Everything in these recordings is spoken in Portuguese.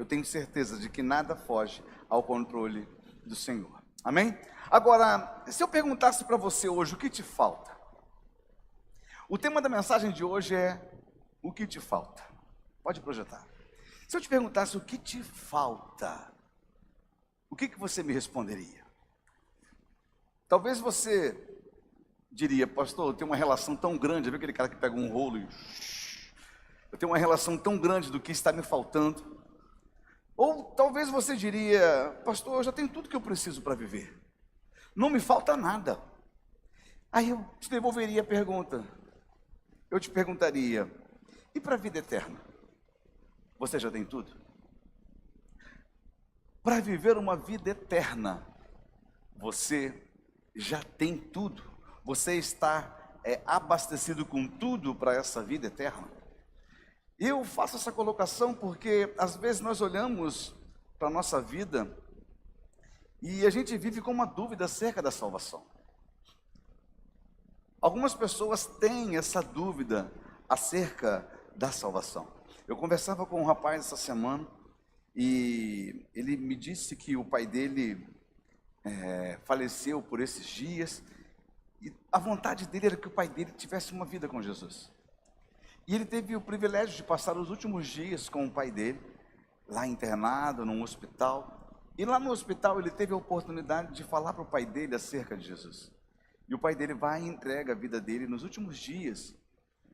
eu tenho certeza de que nada foge ao controle do Senhor. Amém? Agora, se eu perguntasse para você hoje, o que te falta? O tema da mensagem de hoje é o que te falta. Pode projetar. Se eu te perguntasse o que te falta, o que você me responderia? Talvez você diria, pastor, eu tenho uma relação tão grande, viu aquele cara que pega um rolo e... Eu tenho uma relação tão grande do que está me faltando. Ou talvez você diria, pastor, eu já tenho tudo que eu preciso para viver. Não me falta nada. Aí eu te devolveria a pergunta. Eu te perguntaria, e para a vida eterna? Você já tem tudo? Para viver uma vida eterna, você já tem tudo? Você está abastecido com tudo para essa vida eterna? Eu faço essa colocação porque às vezes nós olhamos para a nossa vida e a gente vive com uma dúvida acerca da salvação. Algumas pessoas têm essa dúvida acerca da salvação. Eu conversava com um rapaz essa semana e ele me disse que o pai dele faleceu por esses dias e a vontade dele era que o pai dele tivesse uma vida com Jesus. E ele teve o privilégio de passar os últimos dias com o pai dele, lá internado, num hospital. E lá no hospital ele teve a oportunidade de falar para o pai dele acerca de Jesus. E o pai dele vai e entrega a vida dele nos últimos dias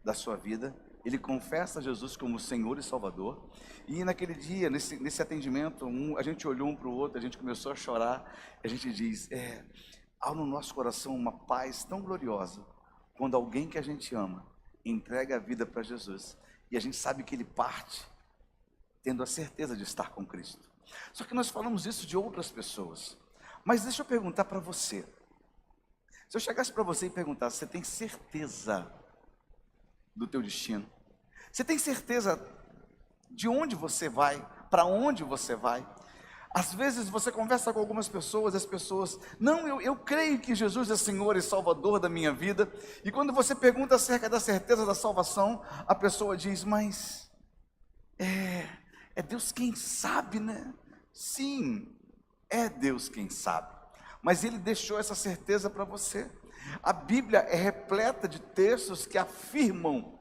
da sua vida. Ele confessa Jesus como Senhor e Salvador. E naquele dia, nesse atendimento, a gente olhou um para o outro, a gente começou a chorar. A gente diz, há no nosso coração uma paz tão gloriosa, quando alguém que a gente ama, entrega a vida para Jesus, e a gente sabe que ele parte, tendo a certeza de estar com Cristo. Só que nós falamos isso de outras pessoas, mas deixa eu perguntar para você, se eu chegasse para você e perguntasse, você tem certeza do teu destino? Você tem certeza de onde você vai, para onde você vai? Às vezes você conversa com algumas pessoas, as pessoas, não, eu creio que Jesus é Senhor e Salvador da minha vida. E quando você pergunta acerca da certeza da salvação, a pessoa diz, mas é Deus quem sabe, né? Sim, é Deus quem sabe. Mas Ele deixou essa certeza para você. A Bíblia é repleta de textos que afirmam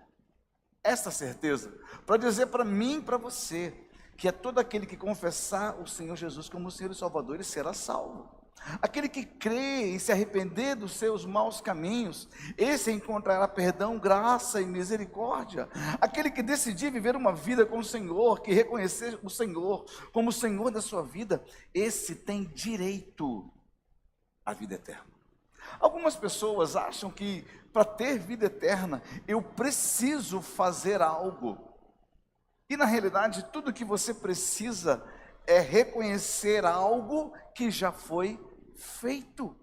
essa certeza, para dizer para mim e para você, que é todo aquele que confessar o Senhor Jesus como Senhor e Salvador, ele será salvo. Aquele que crê e se arrepender dos seus maus caminhos, esse encontrará perdão, graça e misericórdia. Aquele que decidir viver uma vida com o Senhor, que reconhecer o Senhor como o Senhor da sua vida, esse tem direito à vida eterna. Algumas pessoas acham que para ter vida eterna, eu preciso fazer algo. E na realidade, tudo que você precisa é reconhecer algo que já foi feito.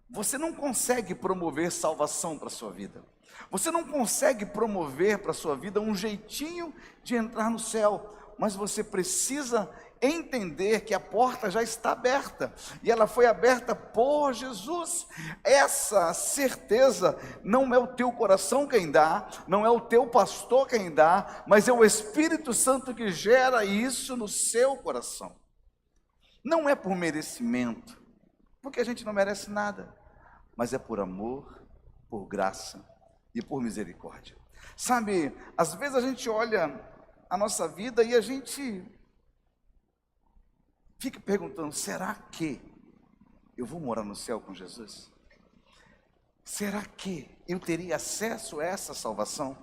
Você não consegue promover salvação para a sua vida. Você não consegue promover para a sua vida um jeitinho de entrar no céu. Mas você precisa entender que a porta já está aberta, e ela foi aberta por Jesus. Essa certeza não é o teu coração quem dá, não é o teu pastor quem dá, mas é o Espírito Santo que gera isso no seu coração. Não é por merecimento, porque a gente não merece nada, mas é por amor, por graça e por misericórdia. Sabe, às vezes a gente olha a nossa vida e a gente fica perguntando, será que eu vou morar no céu com Jesus? Será que eu teria acesso a essa salvação?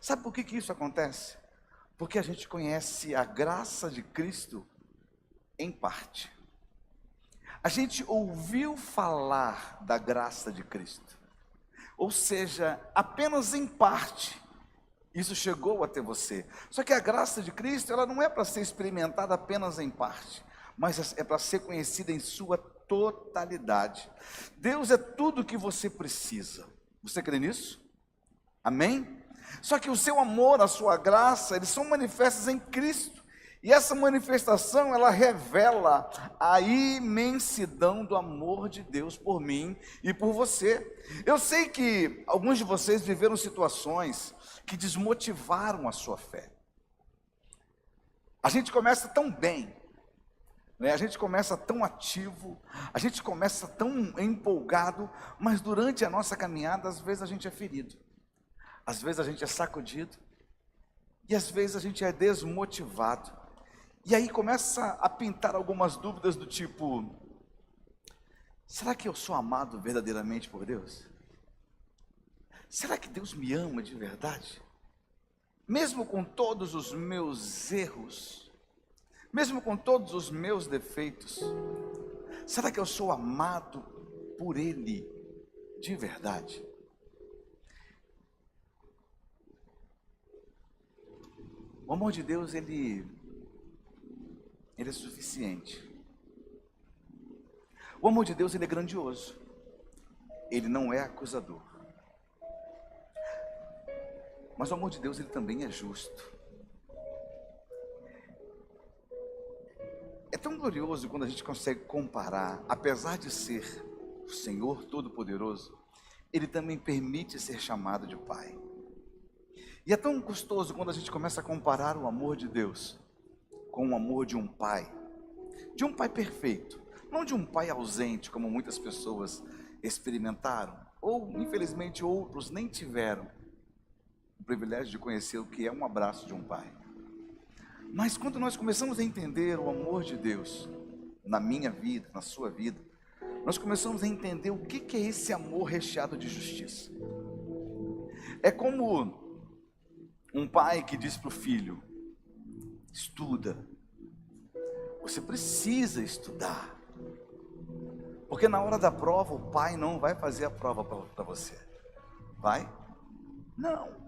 Sabe por que isso acontece? Porque a gente conhece a graça de Cristo em parte. A gente ouviu falar da graça de Cristo, ou seja, apenas em parte. Isso chegou até você. Só que a graça de Cristo, ela não é para ser experimentada apenas em parte, mas é para ser conhecida em sua totalidade. Deus é tudo o que você precisa. Você crê nisso? Amém? Só que o seu amor, a sua graça, eles são manifestos em Cristo. E essa manifestação, ela revela a imensidão do amor de Deus por mim e por você. Eu sei que alguns de vocês viveram situações que desmotivaram a sua fé. A gente começa tão bem, né? A gente começa tão ativo, a gente começa tão empolgado, mas durante a nossa caminhada, às vezes a gente é ferido, às vezes a gente é sacudido, e às vezes a gente é desmotivado. E aí começa a pintar algumas dúvidas do tipo: será que eu sou amado verdadeiramente por Deus? Será que Deus me ama de verdade? Mesmo com todos os meus erros, mesmo com todos os meus defeitos, será que eu sou amado por Ele de verdade? O amor de Deus, ele é suficiente. O amor de Deus, ele é grandioso. Ele não é acusador. Mas o amor de Deus, ele também é justo. É tão glorioso quando a gente consegue comparar. Apesar de ser o Senhor Todo-Poderoso, Ele também permite ser chamado de Pai. E é tão gostoso quando a gente começa a comparar o amor de Deus com o amor de um pai perfeito, não de um pai ausente, como muitas pessoas experimentaram, ou infelizmente outros nem tiveram o privilégio de conhecer o que é um abraço de um pai. Mas quando nós começamos a entender o amor de Deus na minha vida, na sua vida, nós começamos a entender o que é esse amor recheado de justiça. É como um pai que diz para o filho: estuda, você precisa estudar, porque na hora da prova o pai não vai fazer a prova para você. Vai? Não.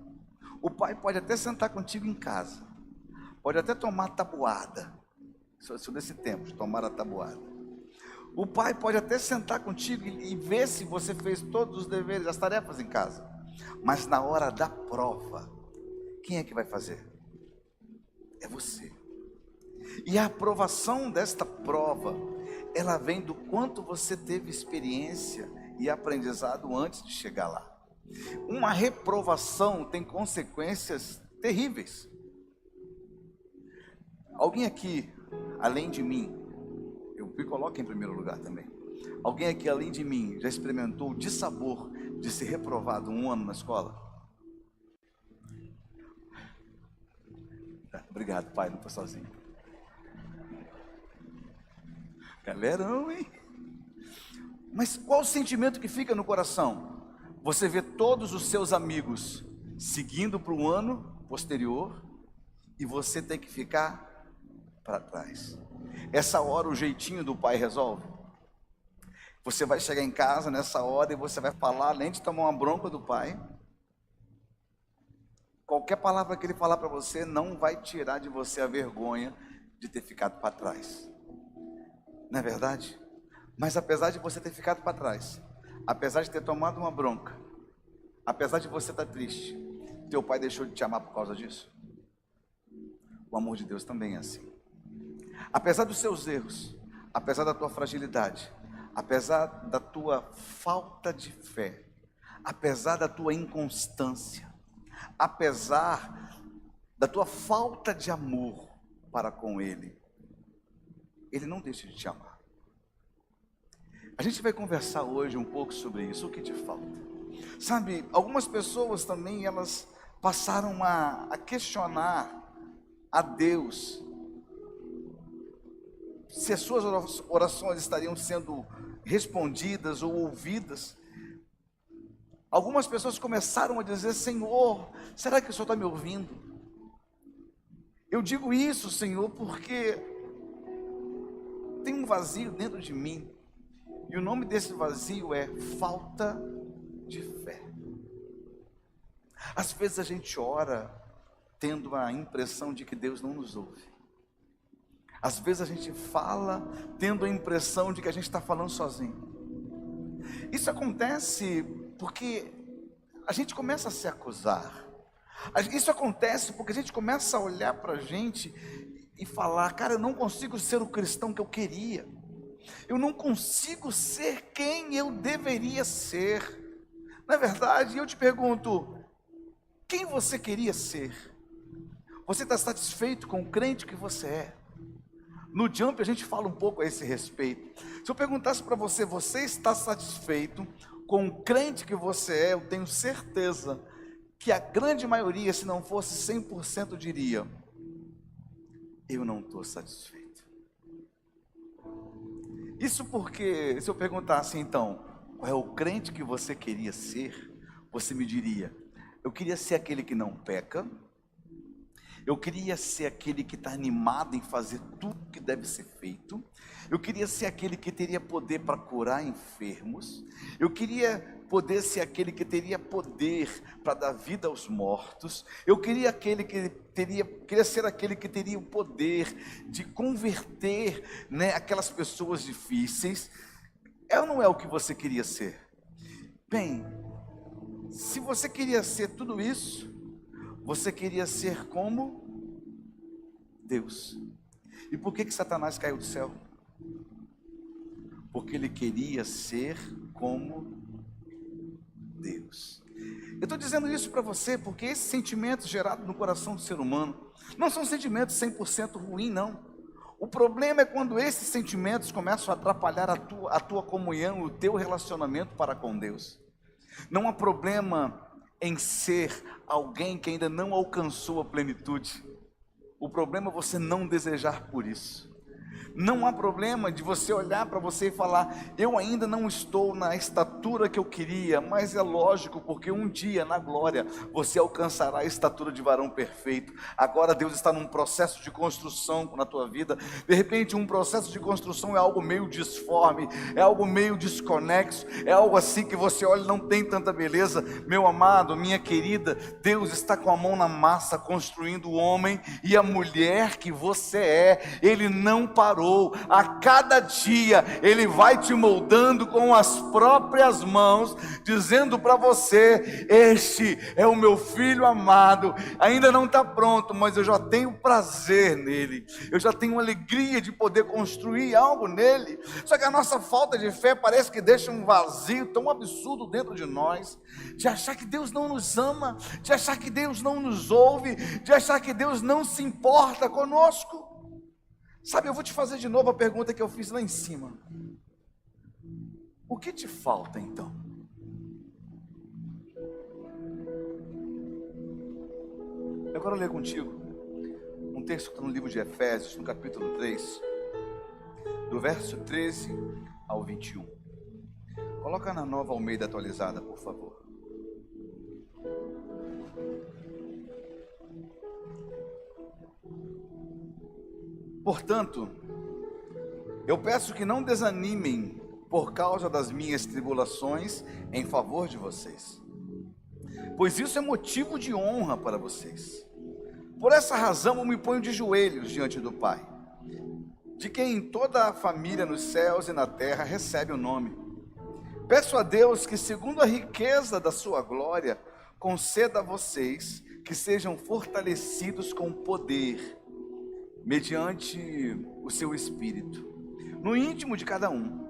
O pai pode até sentar contigo em casa, pode até tomar tabuada. Sou desse tempo de tomar a tabuada. O pai pode até sentar contigo e ver se você fez todos os deveres, as tarefas em casa, mas na hora da prova, quem é que vai fazer? É você. E a aprovação desta prova, ela vem do quanto você teve experiência e aprendizado antes de chegar lá. Uma reprovação tem consequências terríveis. Alguém aqui, além de mim, eu me coloco em primeiro lugar também. Alguém aqui, além de mim, já experimentou o dissabor de ser reprovado 1 ano na escola? Obrigado, pai, não estou sozinho. Galerão, hein? Mas qual o sentimento que fica no coração? Você vê todos os seus amigos seguindo para o ano posterior e você tem que ficar para trás. Essa hora o jeitinho do pai resolve. Você vai chegar em casa nessa hora e você vai falar, além de tomar uma bronca do pai, qualquer palavra que ele falar para você não vai tirar de você a vergonha de ter ficado para trás. Não é verdade? Mas apesar de você ter ficado para trás, apesar de ter tomado uma bronca, apesar de você estar triste, teu pai deixou de te amar por causa disso? O amor de Deus também é assim. Apesar dos seus erros, apesar da tua fragilidade, apesar da tua falta de fé, apesar da tua inconstância, apesar da tua falta de amor para com Ele, Ele não deixa de te amar. A gente vai conversar hoje um pouco sobre isso, o que te falta. Sabe, algumas pessoas também, elas passaram a questionar a Deus se as suas orações estariam sendo respondidas ou ouvidas. Algumas pessoas começaram a dizer: Senhor, será que o Senhor está me ouvindo? Eu digo isso, Senhor, porque tem um vazio dentro de mim, e o nome desse vazio é falta de fé. Às vezes a gente ora tendo a impressão de que Deus não nos ouve. Às vezes a gente fala tendo a impressão de que a gente está falando sozinho. Isso acontece porque a gente começa a se acusar. Isso acontece porque a gente começa a olhar para a gente e falar: cara, eu não consigo ser o cristão que eu queria. Eu não consigo ser quem eu deveria ser. Na verdade, eu te pergunto: quem você queria ser? Você está satisfeito com o crente que você é? No Jump a gente fala um pouco a esse respeito. Se eu perguntasse para você, você está satisfeito com o crente que você é? Eu tenho certeza que a grande maioria, se não fosse 100%, diria: eu não estou satisfeito. Isso porque, se eu perguntasse então, qual é o crente que você queria ser? Você me diria: eu queria ser aquele que não peca, eu queria ser aquele que está animado em fazer tudo que deve ser feito, eu queria ser aquele que teria poder para curar enfermos, eu queria poder ser aquele que teria poder para dar vida aos mortos, eu queria ser aquele que teria o poder de converter, né, aquelas pessoas difíceis. É ou não é o que você queria ser? Bem, se você queria ser tudo isso, você queria ser como Deus. E por que Satanás caiu do céu? Porque ele queria ser como Deus. Eu estou dizendo isso para você porque esses sentimentos gerados no coração do ser humano não são sentimentos 100% ruins, não. O problema é quando esses sentimentos começam a atrapalhar a tua comunhão, o teu relacionamento para com Deus. Não há problema em ser alguém que ainda não alcançou a plenitude. O problema é você não desejar por isso. Não há problema de você olhar para você e falar: eu ainda não estou na estatura que eu queria, mas é lógico, porque um dia na glória você alcançará a estatura de varão perfeito. Agora Deus está num processo de construção na tua vida. De repente um processo de construção é algo meio disforme, é algo meio desconexo, é algo assim que você olha e não tem tanta beleza. Meu amado, minha querida, Deus está com a mão na massa construindo o homem e a mulher que você é. Ele não parou. A cada dia Ele vai te moldando com as próprias mãos, dizendo para você: este é o meu filho amado, ainda não está pronto, mas eu já tenho prazer nele, eu já tenho alegria de poder construir algo nele. Só que a nossa falta de fé parece que deixa um vazio tão absurdo dentro de nós, de achar que Deus não nos ama, de achar que Deus não nos ouve, de achar que Deus não se importa conosco. Sabe, eu vou te fazer de novo a pergunta que eu fiz lá em cima. O que te falta então? Eu quero ler contigo um texto que está no livro de Efésios, no capítulo 3, do verso 13 ao 21. Coloca na Nova Almeida atualizada, por favor. Portanto, eu peço que não desanimem por causa das minhas tribulações em favor de vocês, pois isso é motivo de honra para vocês. Por essa razão eu me ponho de joelhos diante do Pai, de quem toda a família nos céus e na terra recebe o nome. Peço a Deus que, segundo a riqueza da sua glória, conceda a vocês que sejam fortalecidos com poder, mediante o seu Espírito, no íntimo de cada um.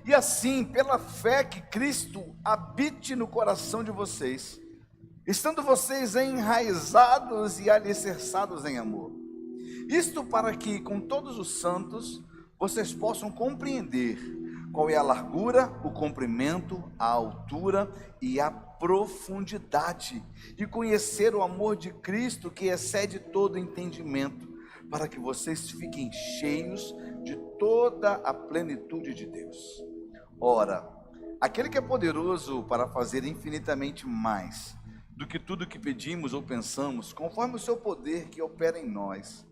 E assim, pela fé, que Cristo habite no coração de vocês, estando vocês enraizados e alicerçados em amor. Isto para que, com todos os santos, vocês possam compreender qual é a largura, o comprimento, a altura e a profundidade, e conhecer o amor de Cristo que excede todo entendimento, para que vocês fiquem cheios de toda a plenitude de Deus. Ora, aquele que é poderoso para fazer infinitamente mais do que tudo que pedimos ou pensamos, conforme o seu poder que opera em nós,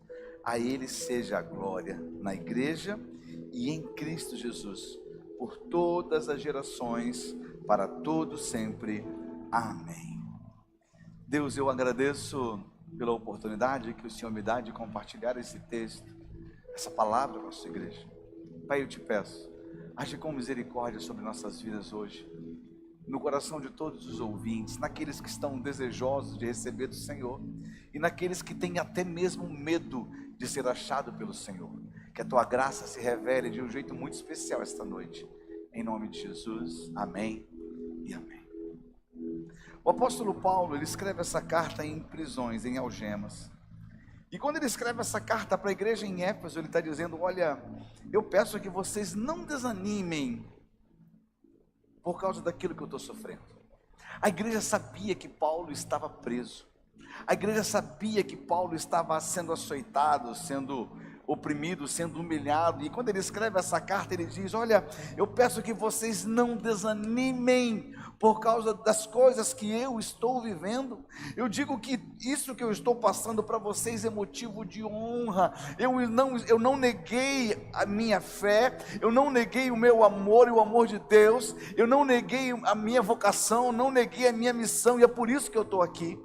a Ele seja a glória na igreja e em Cristo Jesus, por todas as gerações, para todos sempre. Amém. Deus, eu agradeço pela oportunidade que o Senhor me dá de compartilhar esse texto, essa palavra com a sua igreja. Pai, eu te peço, age com misericórdia sobre nossas vidas hoje, no coração de todos os ouvintes, naqueles que estão desejosos de receber do Senhor, e naqueles que têm até mesmo medo de ser achado pelo Senhor. Que a tua graça se revele de um jeito muito especial esta noite, em nome de Jesus, amém e amém. O apóstolo Paulo, ele escreve essa carta em prisões, em algemas. E quando ele escreve essa carta para a igreja em Éfeso, ele está dizendo: olha, eu peço que vocês não desanimem por causa daquilo que eu estou sofrendo. A igreja sabia que Paulo estava preso. A igreja sabia que Paulo estava sendo açoitado, sendo oprimido, sendo humilhado. E quando ele escreve essa carta, ele diz: olha, eu peço que vocês não desanimem por causa das coisas que eu estou vivendo. Eu digo que isso que eu estou passando para vocês é motivo de honra. Eu não neguei a minha fé, eu não neguei o meu amor e o amor de Deus, eu não neguei a minha vocação, não neguei a minha missão, e é por isso que eu estou aqui.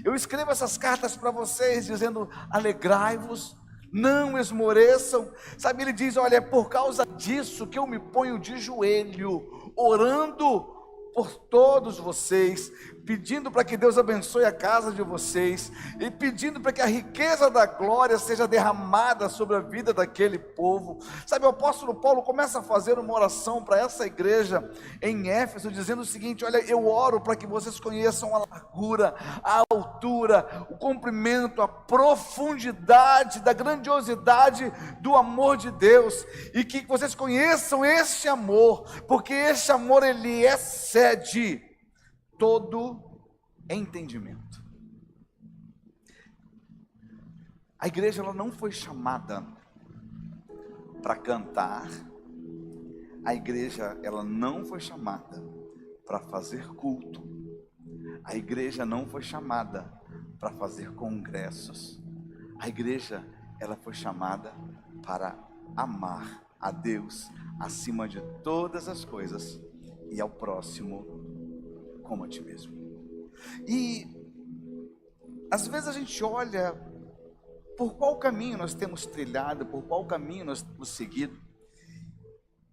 Eu escrevo essas cartas para vocês dizendo: alegrai-vos, não esmoreçam. Sabe, ele diz: olha, é por causa disso que eu me ponho de joelho, orando por todos vocês, pedindo para que Deus abençoe a casa de vocês, e pedindo para que a riqueza da glória seja derramada sobre a vida daquele povo. Sabe, o apóstolo Paulo começa a fazer uma oração para essa igreja em Éfeso, dizendo o seguinte: olha, eu oro para que vocês conheçam a largura, a altura, o comprimento, a profundidade da grandiosidade do amor de Deus, e que vocês conheçam este amor, porque este amor ele excede todo entendimento. A igreja ela não foi chamada para cantar. A igreja ela não foi chamada para fazer culto. A igreja não foi chamada para fazer congressos. A igreja ela foi chamada para amar a Deus acima de todas as coisas e ao próximo como a ti mesmo. E às vezes a gente olha por qual caminho nós temos trilhado, por qual caminho nós temos seguido,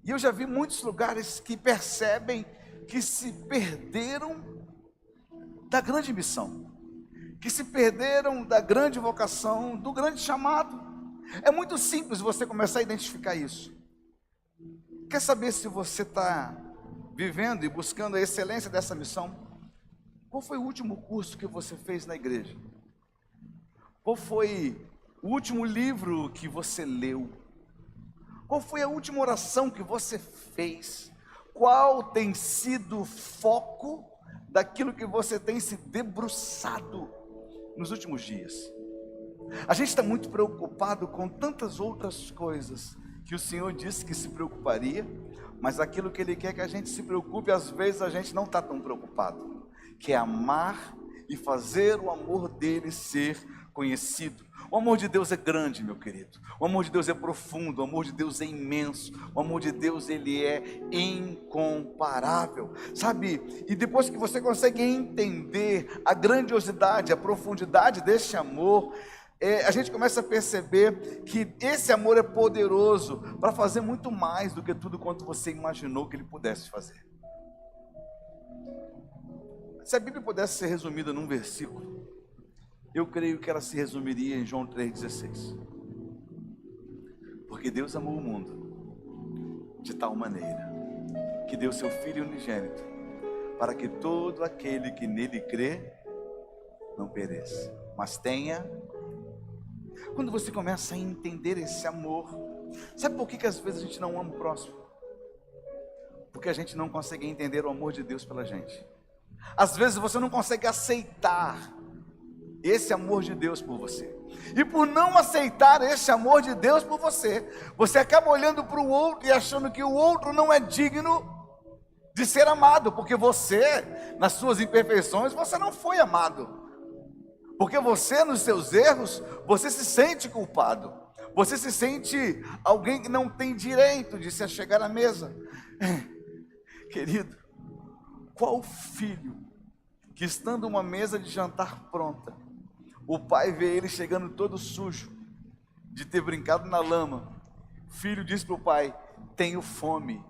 e eu já vi muitos lugares que percebem que se perderam da grande missão, que se perderam da grande vocação, do grande chamado. É muito simples você começar a identificar isso. Quer saber se você está vivendo e buscando a excelência dessa missão? Qual foi o último curso que você fez na igreja? Qual foi o último livro que você leu? Qual foi a última oração que você fez? Qual tem sido o foco daquilo que você tem se debruçado nos últimos dias? A gente está muito preocupado com tantas outras coisas que o Senhor disse que se preocuparia, mas aquilo que Ele quer que a gente se preocupe, às vezes a gente não está tão preocupado, que é amar e fazer o amor dele ser conhecido. O amor de Deus é grande, meu querido. O amor de Deus é profundo, o amor de Deus é imenso. O amor de Deus, ele é incomparável, sabe? E depois que você consegue entender a grandiosidade, a profundidade deste amor, a gente começa a perceber que esse amor é poderoso para fazer muito mais do que tudo quanto você imaginou que ele pudesse fazer. Se a Bíblia pudesse ser resumida num versículo, eu creio que ela se resumiria em João 3,16. Porque Deus amou o mundo de tal maneira que deu seu Filho unigênito, para que todo aquele que nele crê não pereça, mas tenha. Quando você começa a entender esse amor, sabe por que às vezes a gente não ama o próximo? Porque a gente não consegue entender o amor de Deus pela gente. Às vezes você não consegue aceitar esse amor de Deus por você, e por não aceitar esse amor de Deus por você, você acaba olhando para o outro e achando que o outro não é digno de ser amado, porque você, nas suas imperfeições, você não foi amado. Porque você, nos seus erros, você se sente culpado. Você se sente alguém que não tem direito de se achegar à mesa. Querido, qual filho que estando uma mesa de jantar pronta, o pai vê ele chegando todo sujo, de ter brincado na lama. O filho diz para o pai: tenho fome.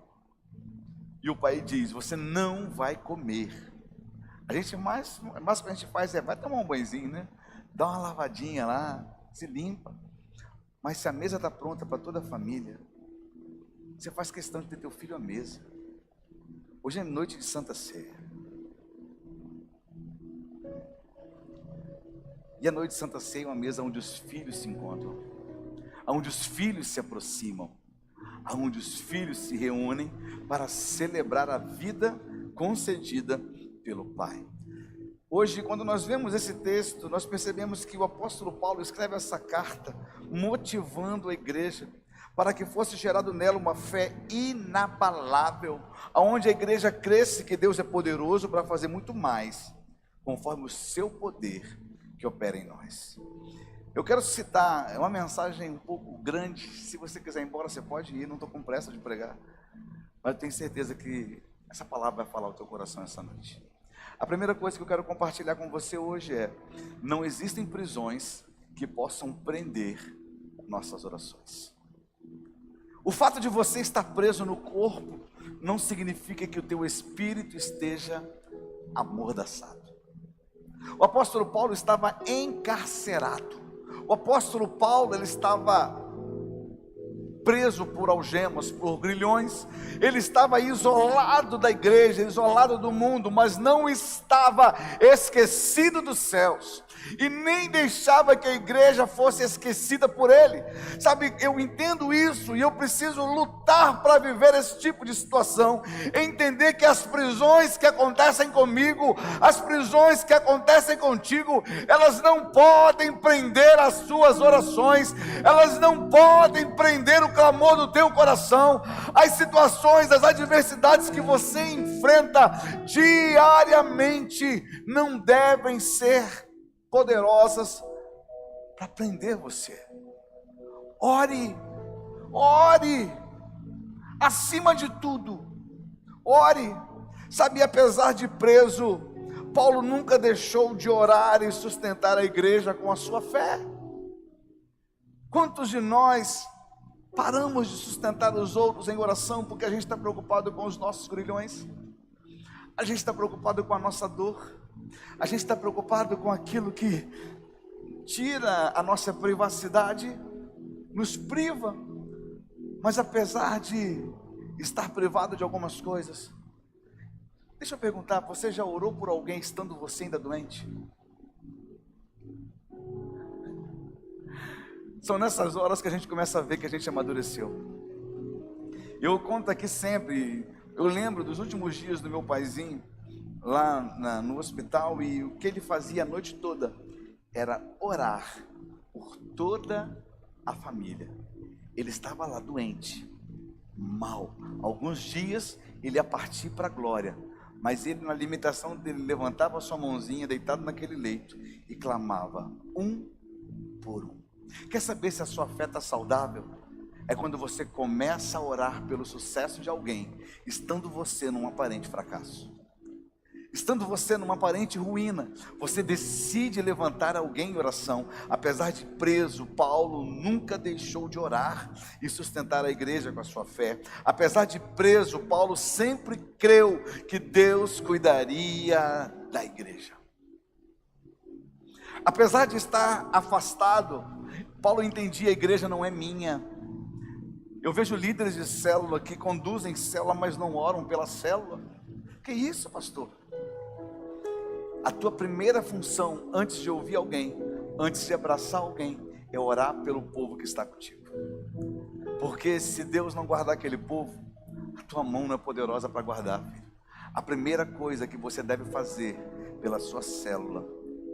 E o pai diz: você não vai comer. A gente mais que a gente faz vai tomar um banhozinho, né? Dá uma lavadinha lá, se limpa. Mas se a mesa está pronta para toda a família, você faz questão de ter teu filho à mesa. Hoje é noite de Santa Ceia. E a noite de Santa Ceia é uma mesa onde os filhos se encontram, onde os filhos se aproximam, onde os filhos se reúnem para celebrar a vida concedida pelo Pai. Hoje, quando nós vemos esse texto, nós percebemos que o apóstolo Paulo escreve essa carta motivando a igreja para que fosse gerado nela uma fé inabalável, aonde a igreja cresce que Deus é poderoso para fazer muito mais, conforme o seu poder que opera em nós. Eu quero citar, é uma mensagem um pouco grande, se você quiser ir embora você pode ir, não estou com pressa de pregar, mas eu tenho certeza que essa palavra vai falar ao teu coração essa noite. A primeira coisa que eu quero compartilhar com você hoje é: não existem prisões que possam prender nossas orações. O fato de você estar preso no corpo não significa que o teu espírito esteja amordaçado. O apóstolo Paulo estava encarcerado. O apóstolo Paulo, ele estava preso por algemas, por grilhões. Ele estava isolado da igreja, isolado do mundo, mas não estava esquecido dos céus, e nem deixava que a igreja fosse esquecida por ele. Sabe, eu entendo isso e eu preciso lutar para viver esse tipo de situação, entender que as prisões que acontecem comigo, as prisões que acontecem contigo, elas não podem prender as suas orações, elas não podem prender o clamor do teu coração. As situações, as adversidades que você enfrenta diariamente não devem ser poderosas para prender você. Ore, ore, acima de tudo, ore. Sabe, apesar de preso, Paulo nunca deixou de orar e sustentar a igreja com a sua fé. Quantos de nós paramos de sustentar os outros em oração porque a gente está preocupado com os nossos grilhões? A gente está preocupado com a nossa dor, a gente está preocupado com aquilo que tira a nossa privacidade, nos priva. Mas apesar de estar privado de algumas coisas, deixa eu perguntar, você já orou por alguém estando você ainda doente? São nessas horas que a gente começa a ver que a gente amadureceu. Eu conto aqui sempre, eu lembro dos últimos dias do meu paizinho, lá no hospital, e o que ele fazia a noite toda era orar por toda a família. Ele estava lá doente, mal. Alguns dias ele ia partir para a glória, mas ele, na limitação dele, levantava a sua mãozinha deitado naquele leito e clamava um por um. Quer saber se a sua fé está saudável? É quando você começa a orar pelo sucesso de alguém, estando você num aparente fracasso, estando você numa aparente ruína, você decide levantar alguém em oração. Apesar de preso, Paulo nunca deixou de orar e sustentar a igreja com a sua fé. Apesar de preso, Paulo sempre creu que Deus cuidaria da igreja. Apesar de estar afastado, Paulo entendia: a igreja não é minha. Eu vejo líderes de célula que conduzem célula, mas não oram pela célula. Que isso, pastor? A tua primeira função, antes de ouvir alguém, antes de abraçar alguém, é orar pelo povo que está contigo. Porque se Deus não guardar aquele povo, a tua mão não é poderosa para guardar, filho. A primeira coisa que você deve fazer pela sua célula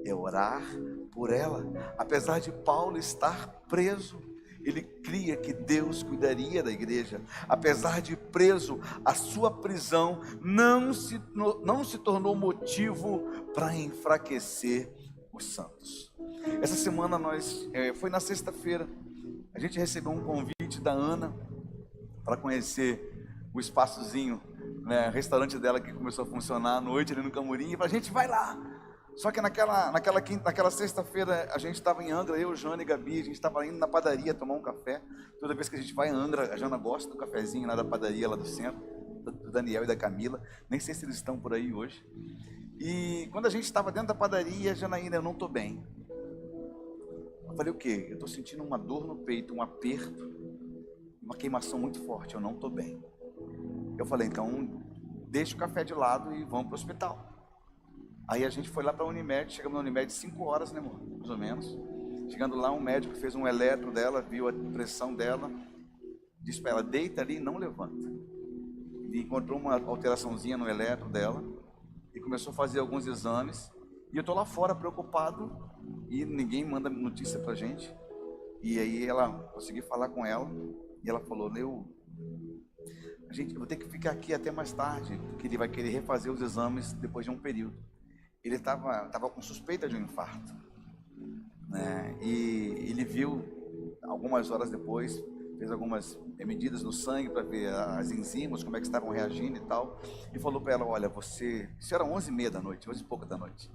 é orar por ela. Apesar de Paulo estar preso, ele cria que Deus cuidaria da igreja. Apesar de preso, a sua prisão não se tornou motivo para enfraquecer os santos. Essa semana foi na sexta-feira, a gente recebeu um convite da Ana para conhecer o espaçozinho, né, restaurante dela que começou a funcionar à noite ali no Camurim, e a gente vai lá. Só que naquela sexta-feira a gente estava em Angra, eu, Jana e Gabi, a gente estava indo na padaria tomar um café. Toda vez que a gente vai em Angra, a Jana gosta do cafezinho lá da padaria, lá do centro, do Daniel e da Camila. Nem sei se eles estão por aí hoje. E quando a gente estava dentro da padaria, a Janaína: eu não estou bem. Eu falei: o quê? Eu estou sentindo uma dor no peito, um aperto, uma queimação muito forte, eu não estou bem. Eu falei: então deixa o café de lado e vamos para o hospital. Aí a gente foi lá para a Unimed, chegamos na Unimed 5 horas, né, amor? Mais ou menos. Chegando lá, um médico fez um eletro dela, viu a pressão dela, disse para ela, deita ali e não levanta. Ele encontrou uma alteraçãozinha no eletro dela e começou a fazer alguns exames. E eu estou lá fora preocupado e ninguém manda notícia para a gente. E aí consegui falar com ela e ela falou, eu vou ter que ficar aqui até mais tarde, porque ele vai querer refazer os exames depois de um período. Ele estava com suspeita de um infarto, né? E ele viu, algumas horas depois, fez algumas medidas no sangue para ver as enzimas, como é que estavam reagindo e tal, e falou para ela, olha, isso era 11h30 da noite, 11h pouca da noite,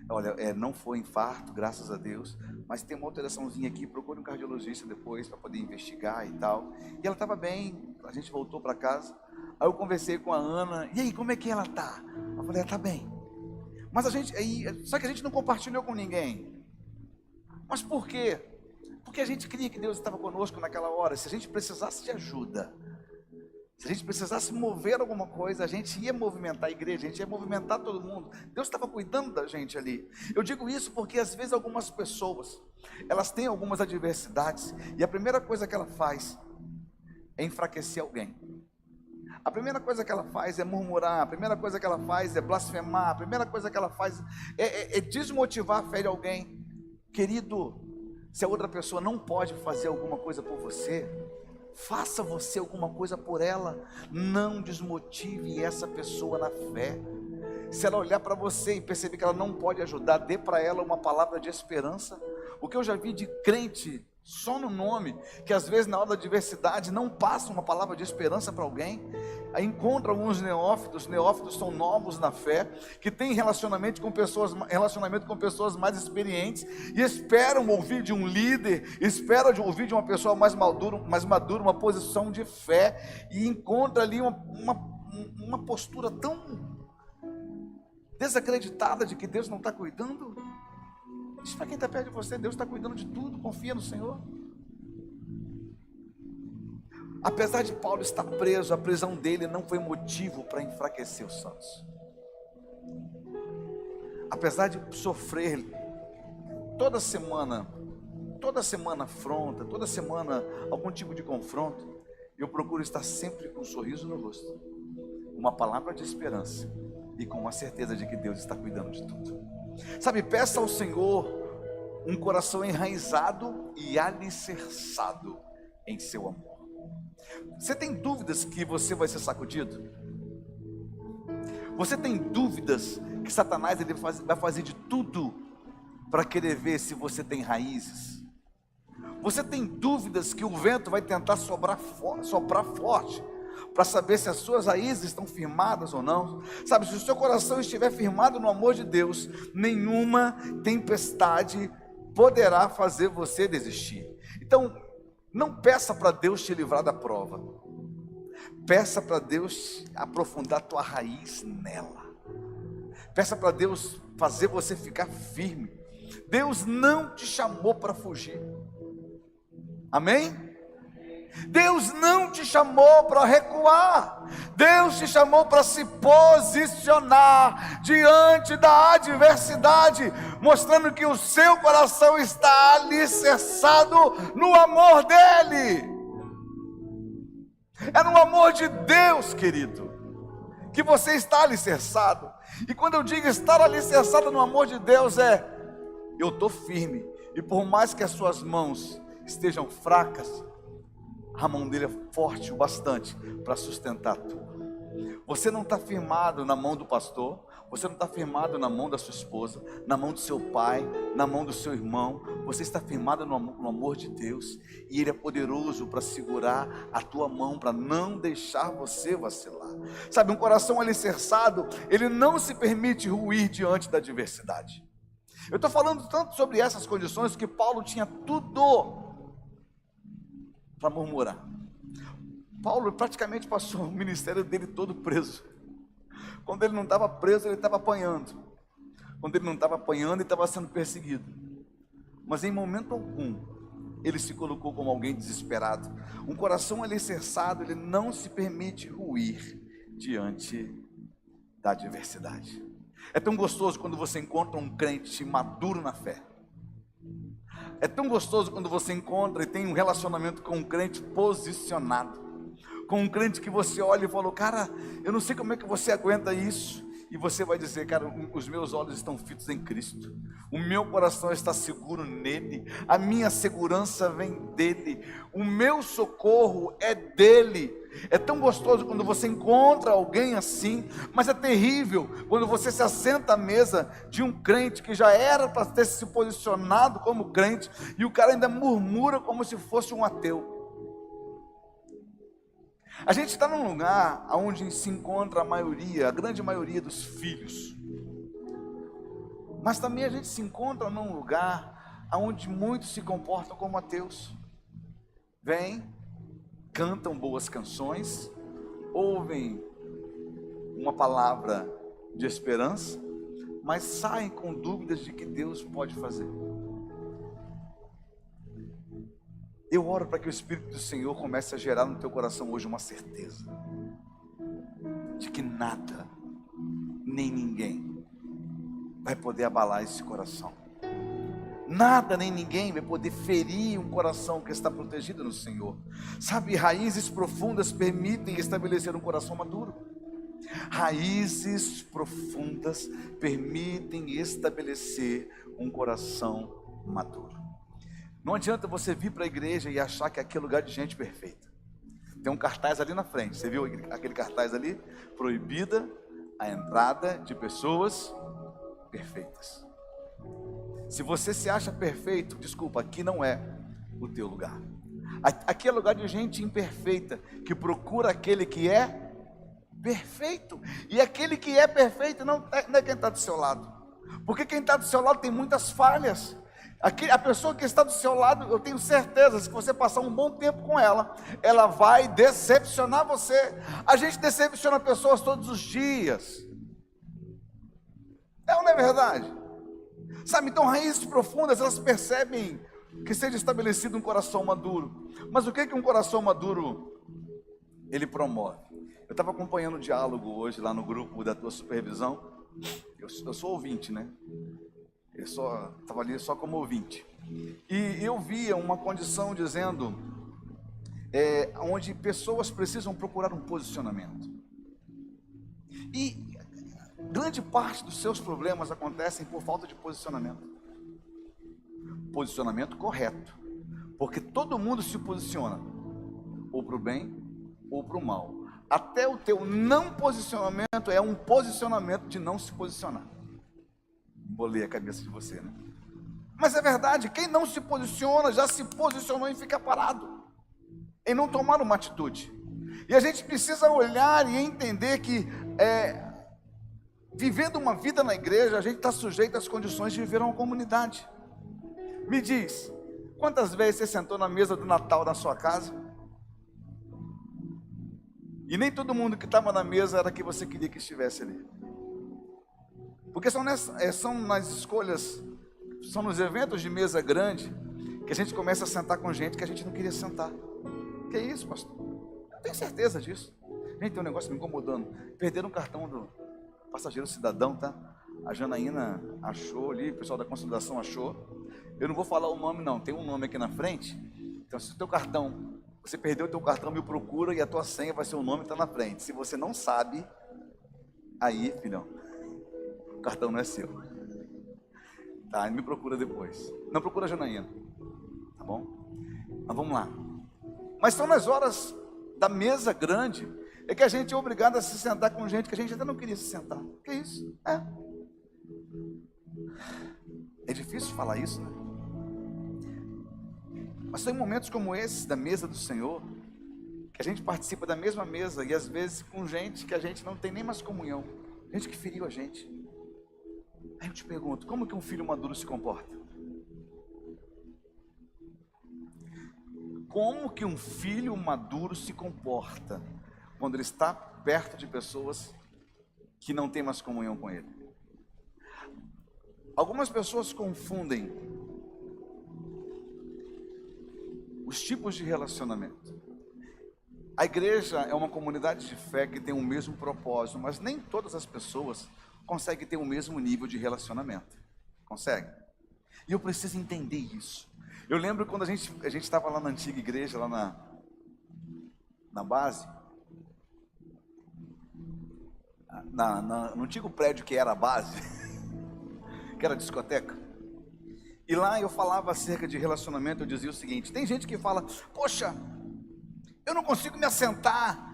olha, não foi infarto, graças a Deus, mas tem uma alteraçãozinha aqui, procure um cardiologista depois para poder investigar e tal. E ela estava bem, a gente voltou para casa. Aí eu conversei com a Ana, e aí, como é que ela tá? Eu falei, ela tá bem. Mas só que a gente não compartilhou com ninguém. Mas por quê? Porque a gente cria que Deus estava conosco naquela hora. Se a gente precisasse de ajuda, se a gente precisasse mover alguma coisa, a gente ia movimentar a igreja, a gente ia movimentar todo mundo. Deus estava cuidando da gente ali. Eu digo isso porque às vezes algumas pessoas, elas têm algumas adversidades, e a primeira coisa que ela faz é enfraquecer alguém. A primeira coisa que ela faz é murmurar, a primeira coisa que ela faz é blasfemar, a primeira coisa que ela faz é desmotivar a fé de alguém. Querido, se a outra pessoa não pode fazer alguma coisa por você, faça você alguma coisa por ela. Não desmotive essa pessoa na fé. Se ela olhar para você e perceber que ela não pode ajudar, dê para ela uma palavra de esperança. O que eu já vi de crente, só no nome, que às vezes na hora da adversidade não passa uma palavra de esperança para alguém. Aí encontra alguns neófitos são novos na fé, que têm relacionamento com pessoas mais experientes, e esperam ouvir de um líder, esperam ouvir de uma pessoa mais madura, uma posição de fé, e encontra ali uma postura tão desacreditada de que Deus não está cuidando. Diz para quem está perto de você, Deus está cuidando de tudo, confia no Senhor. Apesar de Paulo estar preso, a prisão dele não foi motivo para enfraquecer os santos. Apesar de sofrer toda semana afronta, toda semana algum tipo de confronto, eu procuro estar sempre com um sorriso no rosto, uma palavra de esperança e com a certeza de que Deus está cuidando de tudo. Sabe, peça ao Senhor um coração enraizado e alicerçado em seu amor. Você tem dúvidas que você vai ser sacudido? Você tem dúvidas que Satanás vai fazer de tudo para querer ver se você tem raízes? Você tem dúvidas que o vento vai tentar soprar forte para saber se as suas raízes estão firmadas ou não? Sabe, se o seu coração estiver firmado no amor de Deus, nenhuma tempestade poderá fazer você desistir. Então, não peça para Deus te livrar da prova. Peça para Deus aprofundar a tua raiz nela. Peça para Deus fazer você ficar firme. Deus não te chamou para fugir. Amém? Deus não te chamou para recuar. Deus te chamou para se posicionar diante da adversidade, mostrando que o seu coração está alicerçado no amor dele. É no amor de Deus, querido, que você está alicerçado. E quando eu digo estar alicerçado no amor de Deus, eu estou firme, e por mais que as suas mãos estejam fracas, a mão dele é forte o bastante para sustentar tudo. Você não está firmado na mão do pastor, você não está firmado na mão da sua esposa, na mão do seu pai, na mão do seu irmão. Você está firmado no amor de Deus, e Ele é poderoso para segurar a tua mão, para não deixar você vacilar. Sabe, um coração alicerçado, ele não se permite ruir diante da adversidade. Eu estou falando tanto sobre essas condições que Paulo tinha tudo para murmurar. Paulo praticamente passou o ministério dele todo preso. Quando ele não estava preso, ele estava apanhando. Quando ele não estava apanhando, ele estava sendo perseguido. Mas em momento algum, ele se colocou como alguém desesperado. Um coração alicerçado, ele não se permite ruir diante da adversidade. É tão gostoso quando você encontra um crente maduro na fé. É tão gostoso quando você encontra e tem um relacionamento com um crente posicionado, com um crente que você olha e fala: cara, eu não sei como é que você aguenta isso. E você vai dizer: cara, os meus olhos estão fitos em Cristo, o meu coração está seguro nele, a minha segurança vem dele, o meu socorro é dele. É tão gostoso quando você encontra alguém assim, mas é terrível quando você se assenta à mesa de um crente que já era para ter se posicionado como crente, e o cara ainda murmura como se fosse um ateu. A gente está num lugar onde se encontra a maioria, a grande maioria dos filhos, mas também a gente se encontra num lugar onde muitos se comportam como ateus. Vêm, cantam boas canções, ouvem uma palavra de esperança, mas saem com dúvidas de que Deus pode fazer. Eu oro para que o Espírito do Senhor comece a gerar no teu coração hoje uma certeza de que nada, nem ninguém vai poder abalar esse coração. Nada nem ninguém vai poder ferir um coração que está protegido no Senhor. Sabe, raízes profundas permitem estabelecer um coração maduro. Raízes profundas permitem estabelecer um coração maduro. Não adianta você vir para a igreja e achar que aqui é lugar de gente perfeita. Tem um cartaz ali na frente, você viu aquele cartaz ali? Proibida a entrada de pessoas perfeitas. Se você se acha perfeito, desculpa, aqui não é o teu lugar. Aqui é lugar de gente imperfeita, que procura aquele que é perfeito. E aquele que é perfeito não é quem está do seu lado, porque quem está do seu lado tem muitas falhas. A pessoa que está do seu lado, eu tenho certeza, se você passar um bom tempo com ela, ela vai decepcionar você. A gente decepciona pessoas todos os dias. É ou não é verdade? Sabe, então raízes profundas, elas percebem que seja estabelecido um coração maduro. Mas o que um coração maduro, ele promove? Eu estava acompanhando o diálogo hoje lá no grupo da tua supervisão. Eu sou ouvinte, né? Eu estava ali só como ouvinte. E eu via uma condição dizendo, onde pessoas precisam procurar um posicionamento. E grande parte dos seus problemas acontecem por falta de posicionamento. Posicionamento correto. Porque todo mundo se posiciona, ou para o bem, ou para o mal. Até o teu não posicionamento é um posicionamento de não se posicionar. Bolei a cabeça de você, né? Mas é verdade, quem não se posiciona, já se posicionou e fica parado, em não tomar uma atitude. E a gente precisa olhar e entender que, vivendo uma vida na igreja, a gente está sujeito às condições de viver uma comunidade. Me diz, quantas vezes você sentou na mesa do Natal na sua casa? E nem todo mundo que estava na mesa era que você queria que estivesse ali. Porque são nas escolhas, são nos eventos de mesa grande, que a gente começa a sentar com gente que a gente não queria sentar. Que isso, pastor? Eu tenho certeza disso. Gente, tem um negócio me incomodando. Perderam o cartão do passageiro cidadão, tá? A Janaína achou ali, o pessoal da consolidação achou. Eu não vou falar o nome não, tem um nome aqui na frente. Então se o teu cartão, você perdeu o teu cartão, me procura e a tua senha vai ser o nome que está na frente. Se você não sabe, aí, filhão, o cartão não é seu. Tá, me procura depois. Não procura a Janaína, tá bom? Mas vamos lá. Mas são nas horas da mesa grande, é que a gente é obrigado a se sentar com gente que a gente até não queria se sentar. Que isso? É difícil falar isso, né? Mas são em momentos como esse, da mesa do Senhor, que a gente participa da mesma mesa, e às vezes com gente que a gente não tem nem mais comunhão, gente que feriu a gente. Aí eu te pergunto, como que um filho maduro se comporta? Como que um filho maduro se comporta quando ele está perto de pessoas que não têm mais comunhão com ele? Algumas pessoas confundem os tipos de relacionamento. A igreja é uma comunidade de fé que tem o mesmo propósito, mas nem todas as pessoas consegue ter o mesmo nível de relacionamento. Consegue? E eu preciso entender isso. Eu lembro quando a gente estava lá na antiga igreja, lá na base, no antigo prédio que era a base, que era a discoteca. E lá eu falava acerca de relacionamento, eu dizia o seguinte: tem gente que fala, poxa, eu não consigo me assentar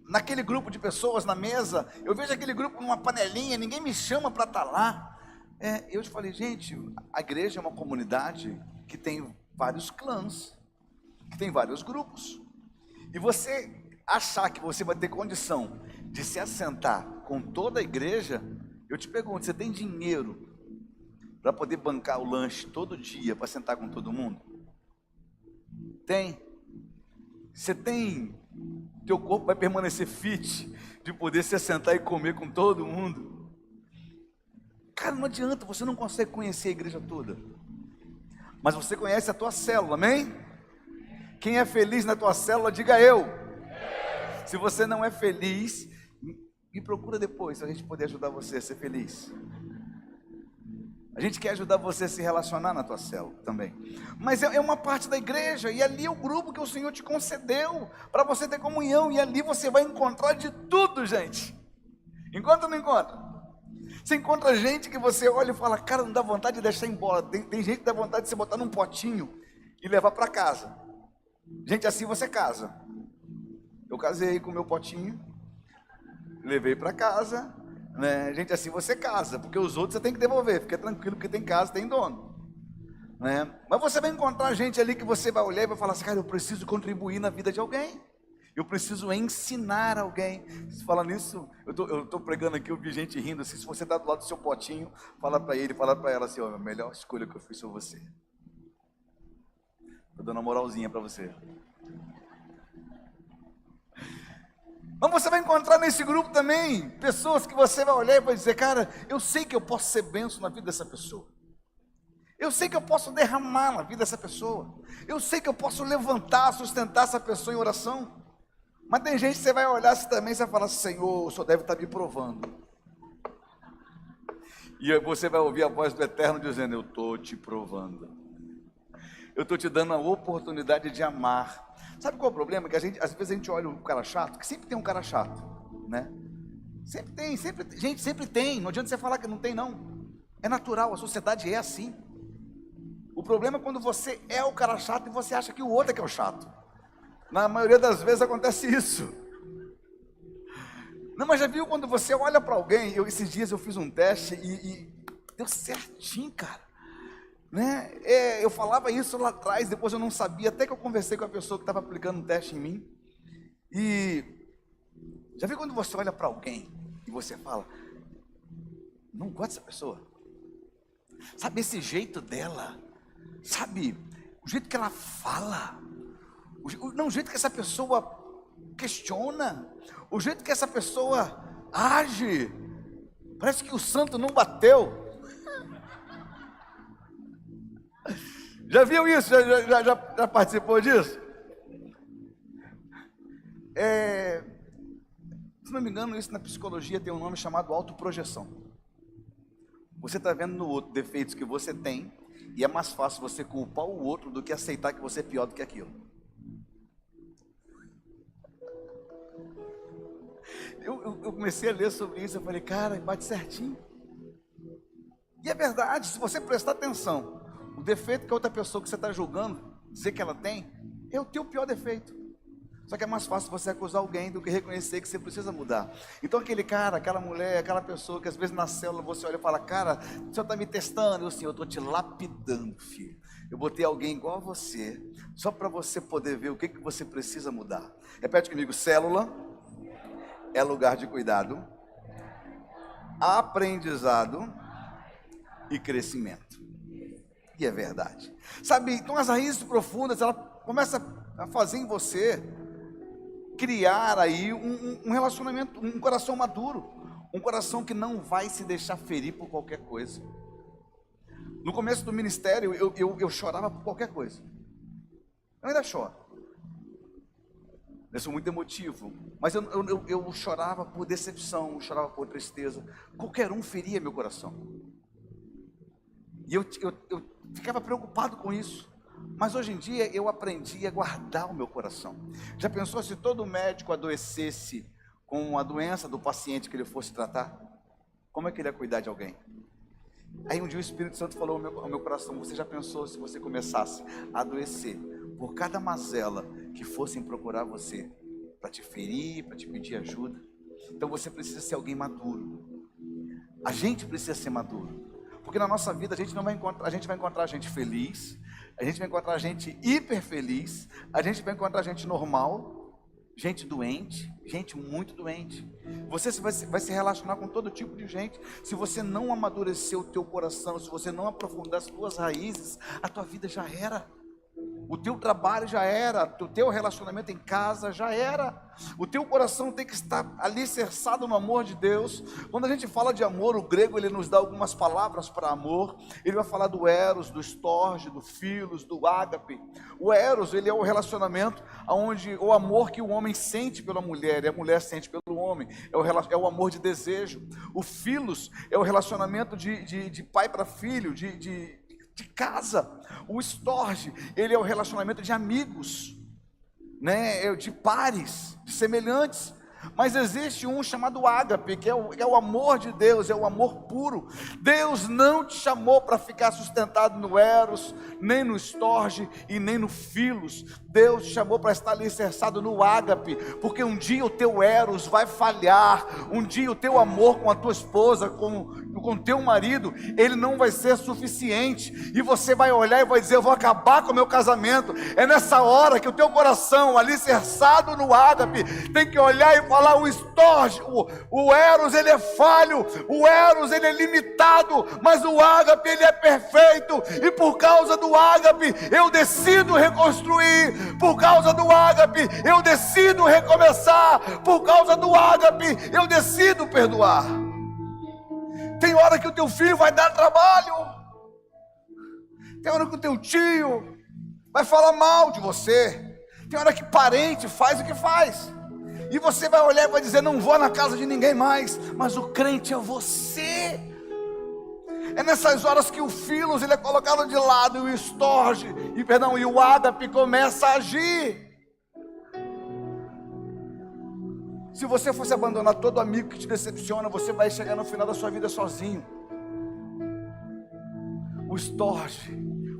naquele grupo de pessoas na mesa, eu vejo aquele grupo numa panelinha, ninguém me chama para estar lá. Eu te falei, gente, a igreja é uma comunidade que tem vários clãs, que tem vários grupos. E você achar que você vai ter condição de se assentar com toda a igreja, eu te pergunto, você tem dinheiro para poder bancar o lanche todo dia, para sentar com todo mundo? Tem? Você tem? Teu corpo vai permanecer fit, de poder se assentar e comer com todo mundo? Cara, não adianta, você não consegue conhecer a igreja toda, mas você conhece a tua célula, amém? Quem é feliz na tua célula, diga eu. Se você não é feliz, me procura depois, para a gente poder ajudar você a ser feliz. A gente quer ajudar você a se relacionar na tua célula também. Mas é uma parte da igreja, e ali é o grupo que o Senhor te concedeu, para você ter comunhão, e ali você vai encontrar de tudo, gente. Encontra ou não encontra? Você encontra gente que você olha e fala, cara, não dá vontade de deixar embora. Tem gente que dá vontade de você botar num potinho e levar para casa. Gente, assim você casa. Eu casei com o meu potinho, levei para casa, né? Gente, assim você casa, porque os outros você tem que devolver. Fica tranquilo, porque tem casa, tem dono, né? Mas você vai encontrar gente ali que você vai olhar e vai falar assim, cara, eu preciso contribuir na vida de alguém. Eu preciso ensinar alguém. Falando nisso, eu estou pregando aqui, eu vi gente rindo assim. Se você está do lado do seu potinho, fala para ele, fala para ela assim, ó, a melhor escolha que eu fiz foi você. Estou dando uma moralzinha para você. Mas você vai encontrar nesse grupo também pessoas que você vai olhar e vai dizer, cara, eu sei que eu posso ser bênção na vida dessa pessoa. Eu sei que eu posso derramar na vida dessa pessoa. Eu sei que eu posso levantar, sustentar essa pessoa em oração. Mas tem gente que você vai olhar assim também e você vai falar, Senhor, o Senhor deve estar me provando. E você vai ouvir a voz do Eterno dizendo, eu estou te provando. Eu estou te dando a oportunidade de amar. Sabe qual é o problema? Que às vezes a gente olha o cara chato, que sempre tem um cara chato, né? Sempre tem, gente, sempre tem. Não adianta você falar que não tem, não. É natural, a sociedade é assim. O problema é quando você é o cara chato e você acha que o outro é que é o chato. Na maioria das vezes acontece isso. Não, mas já viu quando você olha para alguém? Esses dias eu fiz um teste e deu certinho, cara. Né? Eu falava isso lá atrás, depois eu não sabia, até que eu conversei com a pessoa que estava aplicando um teste em mim. E já viu quando você olha para alguém e você fala, não gosto dessa pessoa? Sabe esse jeito dela? Sabe o jeito que ela fala? O jeito que essa pessoa questiona, o jeito que essa pessoa age, parece que o santo não bateu. Já viu isso? Já participou disso? Se não me engano, isso na psicologia tem um nome chamado autoprojeção. Você está vendo no outro defeitos que você tem, e é mais fácil você culpar o outro do que aceitar que você é pior do que aquilo. Eu comecei a ler sobre isso, eu falei, cara, bate certinho. E é verdade, se você prestar atenção, o defeito que a outra pessoa que você está julgando, dizer que ela tem, é o teu pior defeito. Só que é mais fácil você acusar alguém do que reconhecer que você precisa mudar. Então aquele cara, aquela mulher, aquela pessoa que às vezes na célula você olha e fala, cara, o senhor está me testando, eu estou te lapidando, filho. Eu botei alguém igual a você, só para você poder ver o que você precisa mudar. Repete comigo, célula é lugar de cuidado, aprendizado e crescimento. E é verdade. Sabe, então as raízes profundas, ela começa a fazer em você criar aí um relacionamento, um coração maduro, um coração que não vai se deixar ferir por qualquer coisa. No começo do ministério, eu chorava por qualquer coisa. Eu ainda choro. Eu sou muito emotivo, mas eu chorava por decepção, eu chorava por tristeza. Qualquer um feria meu coração. E eu ficava preocupado com isso. Mas hoje em dia eu aprendi a guardar o meu coração. Já pensou se todo médico adoecesse com a doença do paciente que ele fosse tratar? Como é que ele ia cuidar de alguém? Aí um dia o Espírito Santo falou ao meu coração: você já pensou se você começasse a adoecer por cada mazela que fossem procurar você para te ferir, para te pedir ajuda? Então você precisa ser alguém maduro. A gente precisa ser maduro, porque na nossa vida a gente vai encontrar gente feliz, a gente vai encontrar gente hiper feliz, a gente vai encontrar gente normal, gente doente, gente muito doente. Você vai se relacionar com todo tipo de gente. Se você não amadurecer o teu coração, se você não aprofundar as tuas raízes, a tua vida já era. O teu trabalho já era, o teu relacionamento em casa já era. O teu coração tem que estar alicerçado no amor de Deus. Quando a gente fala de amor, o grego ele nos dá algumas palavras para amor. Ele vai falar do eros, do storge, do philos, do ágape. O eros, ele é o relacionamento onde o amor que o homem sente pela mulher e a mulher sente pelo homem. É o amor de desejo. O philos é o relacionamento de pai para filho, de casa. O storge, ele é o relacionamento de amigos, né? De pares, de semelhantes. Mas existe um chamado ágape, que é o amor de Deus, é o amor puro. Deus não te chamou para ficar sustentado no eros, nem no storge e nem no philos. Deus te chamou para estar alicerçado no ágape, porque um dia o teu eros vai falhar, um dia o teu amor com a tua esposa, com o teu marido, ele não vai ser suficiente, e você vai olhar e vai dizer: eu vou acabar com o meu casamento. É nessa hora que o teu coração, alicerçado no ágape, tem que olhar e falar: o storge, o eros ele é falho, o eros ele é limitado, mas o ágape ele é perfeito, e por causa do ágape eu decido reconstruir, por causa do ágape eu decido recomeçar, por causa do ágape eu decido perdoar. Tem hora que o teu filho vai dar trabalho, tem hora que o teu tio vai falar mal de você, tem hora que parente faz o que faz, e você vai olhar e vai dizer: não vou na casa de ninguém mais. Mas o crente é você. É nessas horas que o philos ele é colocado de lado, e o storge, e o ágape começa a agir. Se você fosse abandonar todo amigo que te decepciona, você vai chegar no final da sua vida sozinho. O storge,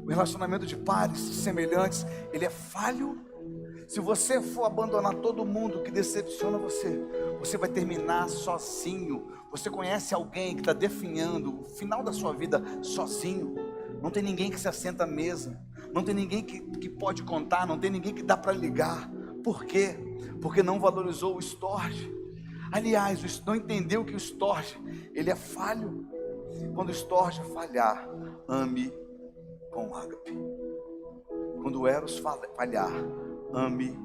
o relacionamento de pares semelhantes, ele é falho. Se você for abandonar todo mundo que decepciona você, você vai terminar sozinho. Você conhece alguém que está definhando o final da sua vida sozinho? Não tem ninguém que se assenta à mesa, não tem ninguém que pode contar, não tem ninguém que dá para ligar. Por quê? Porque não valorizou o storge. Aliás, não entendeu que o storge ele é falho. Quando o storge falhar, ame com ágape. Quando o eros falhar, ame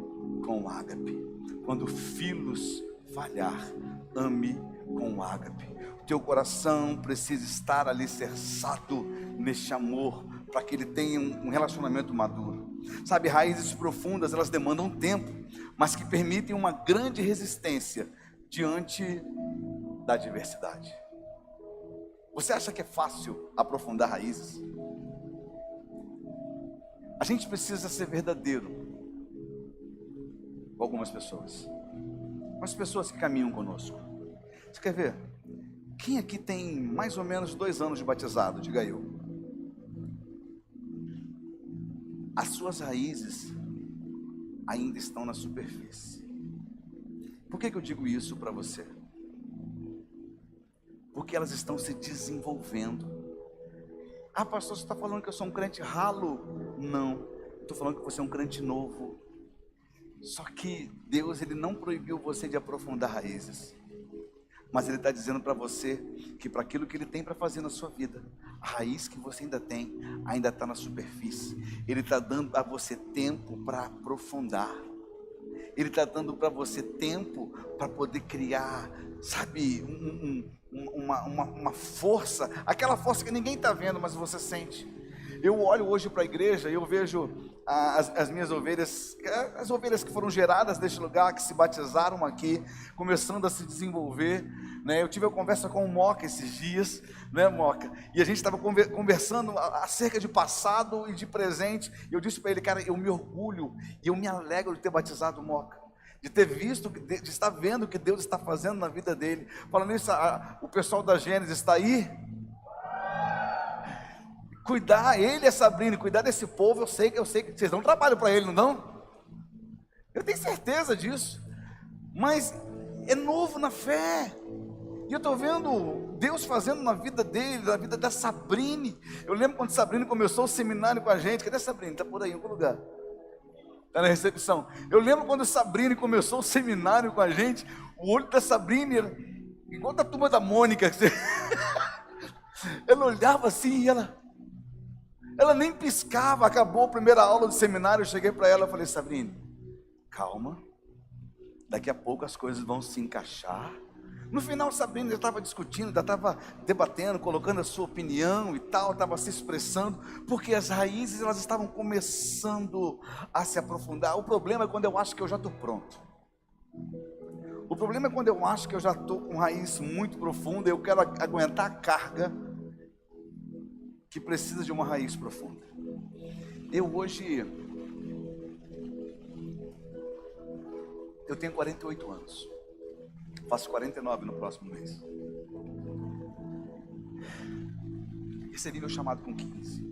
com ágape. Quando o philos falhar, ame com ágape. O teu coração precisa estar alicerçado neste amor, para que ele tenha um relacionamento maduro. Sabe, raízes profundas, elas demandam tempo, mas que permitem uma grande resistência diante da adversidade. Você acha que é fácil aprofundar raízes? A gente precisa ser verdadeiro com algumas pessoas, com as pessoas que caminham conosco. Você quer ver? Quem aqui tem mais ou menos 2 anos de batizado? Diga eu. As suas raízes ainda estão na superfície. Por que eu digo isso para você? Porque elas estão se desenvolvendo. Ah, pastor, você está falando que eu sou um crente ralo? Não, estou falando que você é um crente novo. Só que Deus ele não proibiu você de aprofundar raízes, mas Ele está dizendo para você que para aquilo que Ele tem para fazer na sua vida, a raiz que você ainda tem, ainda está na superfície. Ele está dando a você tempo para aprofundar. Ele está dando para você tempo para poder criar, sabe, uma força, aquela força que ninguém está vendo, mas você sente. Eu olho hoje para a igreja e eu vejo as minhas ovelhas, as ovelhas que foram geradas neste lugar, que se batizaram aqui, começando a se desenvolver, né? Eu tive uma conversa com o Moca esses dias, né, Moca? E a gente estava conversando acerca de passado e de presente. E eu disse para ele, cara, eu me orgulho e eu me alegro de ter batizado o Moca, de ter visto, de estar vendo o que Deus está fazendo na vida dele. Falando isso, o pessoal da Gênesis está aí. Cuidar, ele e a Sabrina, cuidar desse povo, eu sei que vocês dão trabalho para ele, não dão? Eu tenho certeza disso. Mas é novo na fé. E eu estou vendo Deus fazendo na vida dele, na vida da Sabrina. Eu lembro quando a Sabrina começou o seminário com a gente. Cadê a Sabrina? Está por aí em algum lugar. Está na recepção. Eu lembro quando a Sabrina começou o seminário com a gente. O olho da Sabrina era igual da turma da Mônica. Ela olhava assim e ela nem piscava. Acabou a primeira aula do seminário, eu cheguei para ela e falei, Sabrina, calma, daqui a pouco as coisas vão se encaixar. No final, Sabrina já estava discutindo, já estava debatendo, colocando a sua opinião e tal, estava se expressando, porque as raízes elas estavam começando a se aprofundar. O problema é quando eu acho que eu já estou pronto. O problema é quando eu acho que eu já estou com raiz muito profunda, eu quero aguentar a carga que precisa de uma raiz profunda. Eu tenho 48 anos. Faço 49 no próximo mês. Recebi meu chamado com 15.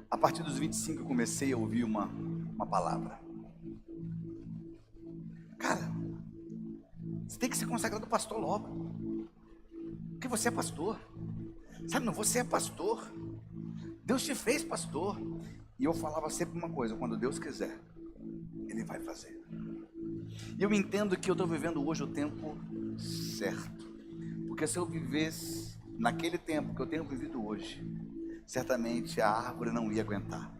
A partir dos 25 eu comecei a ouvir uma palavra. Cara, você tem que ser consagrado pastor logo. Porque você é pastor. Sabe, não, você é pastor. Deus te fez pastor. E eu falava sempre uma coisa, quando Deus quiser, Ele vai fazer. E eu entendo que eu estou vivendo hoje o tempo certo. Porque se eu vivesse naquele tempo que eu tenho vivido hoje, certamente a árvore não ia aguentar.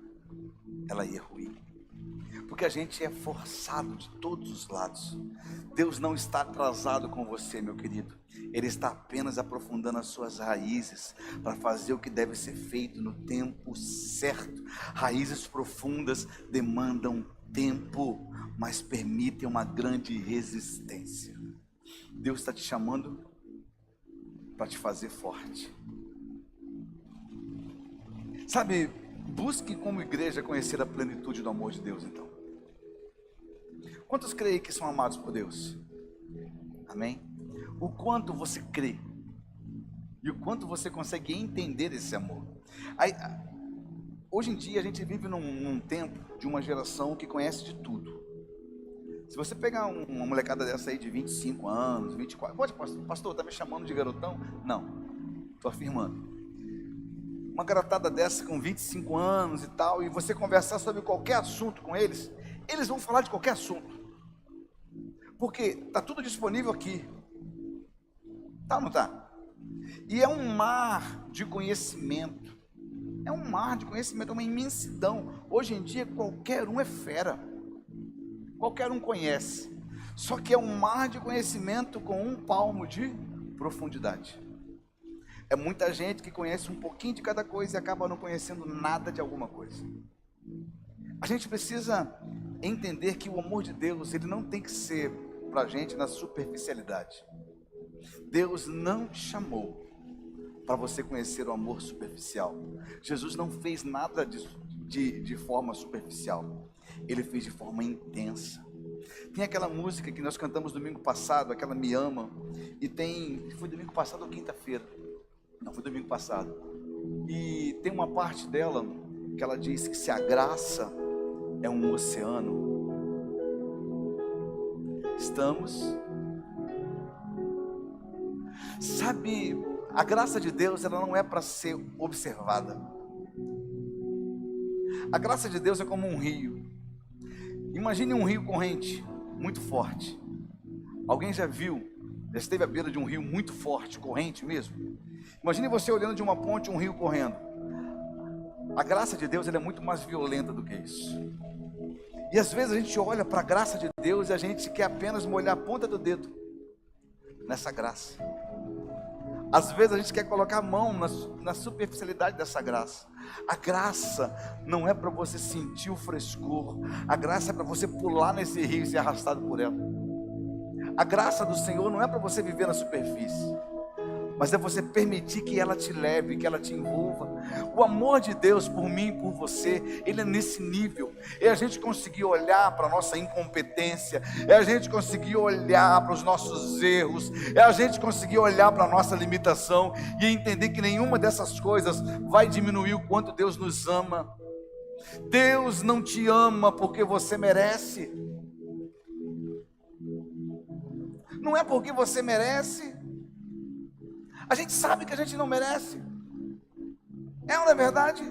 Ela ia ruir. Porque a gente é forçado de todos os lados. Deus não está atrasado com você, meu querido. Ele está apenas aprofundando as suas raízes para fazer o que deve ser feito no tempo certo. Raízes profundas demandam tempo, mas permitem uma grande resistência. Deus está te chamando para te fazer forte. Sabe, busque como igreja conhecer a plenitude do amor de Deus, então. Quantos creem que são amados por Deus? Amém? O quanto você crê e o quanto você consegue entender esse amor. Hoje em dia a gente vive num tempo de uma geração que conhece de tudo. Se você pegar uma molecada dessa aí de 25 anos, 24, pode, pastor, está me chamando de garotão? Não, estou afirmando. Uma garotada dessa com 25 anos e tal, e você conversar sobre qualquer assunto com eles, eles vão falar de qualquer assunto. Porque está tudo disponível aqui. Tá ou não tá? E é um mar de conhecimento. É um mar de conhecimento, é uma imensidão. Hoje em dia qualquer um é fera. Qualquer um conhece. Só que é um mar de conhecimento com um palmo de profundidade. É muita gente que conhece um pouquinho de cada coisa e acaba não conhecendo nada de alguma coisa. A gente precisa entender que o amor de Deus, ele não tem que ser para a gente na superficialidade. Deus não te chamou para você conhecer o amor superficial. Jesus não fez nada de forma superficial. Ele fez de forma intensa. Tem aquela música que nós cantamos domingo passado, aquela Me Ama. E foi domingo passado ou quinta-feira? Não, foi domingo passado. E tem uma parte dela que ela diz que se a graça é um oceano, sabe, a graça de Deus, ela não é para ser observada. A graça de Deus é como um rio. Imagine um rio corrente, muito forte. Alguém já esteve à beira de um rio muito forte, corrente mesmo? Imagine você olhando de uma ponte um rio correndo. A graça de Deus, ela é muito mais violenta do que isso. E às vezes a gente olha para a graça de Deus e a gente quer apenas molhar a ponta do dedo nessa graça. Às vezes a gente quer colocar a mão na superficialidade dessa graça. A graça não é para você sentir o frescor. A graça é para você pular nesse rio e ser arrastado por ela. A graça do Senhor não é para você viver na superfície, mas é você permitir que ela te leve, que ela te envolva. O amor de Deus por mim e por você, ele é nesse nível. É a gente conseguir olhar para a nossa incompetência, é a gente conseguir olhar para os nossos erros, é a gente conseguir olhar para a nossa limitação e entender que nenhuma dessas coisas vai diminuir o quanto Deus nos ama. Deus não te ama porque você merece. Não é porque você merece. A gente sabe que a gente não merece. É ou não é verdade?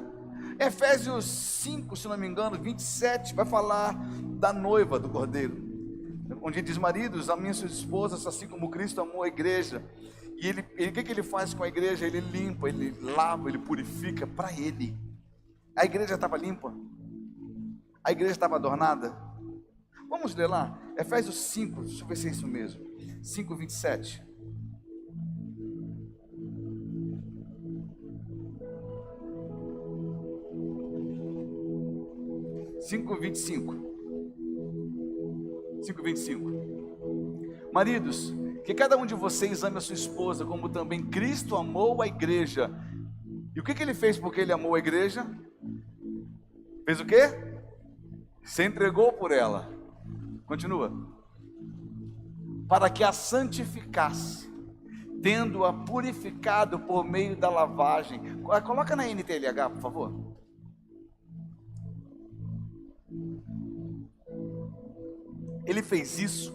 Efésios 5, se não me engano, 27, vai falar da noiva do Cordeiro, onde diz: maridos, amem suas esposas, assim como Cristo amou a igreja. E o que ele faz com a igreja? Ele limpa, ele lava, ele purifica para ele. A igreja estava limpa? A igreja estava adornada? Vamos ler lá, Efésios 5, deixa eu ver se é isso mesmo, 5, 27. 5:25. 5:25. Maridos, que cada um de vocês ame a sua esposa, como também Cristo amou a igreja. E o que ele fez porque ele amou a igreja? Fez o quê? Se entregou por ela. Continua. Para que a santificasse, tendo-a purificado por meio da lavagem. Coloca na NTLH, por favor. Ele fez isso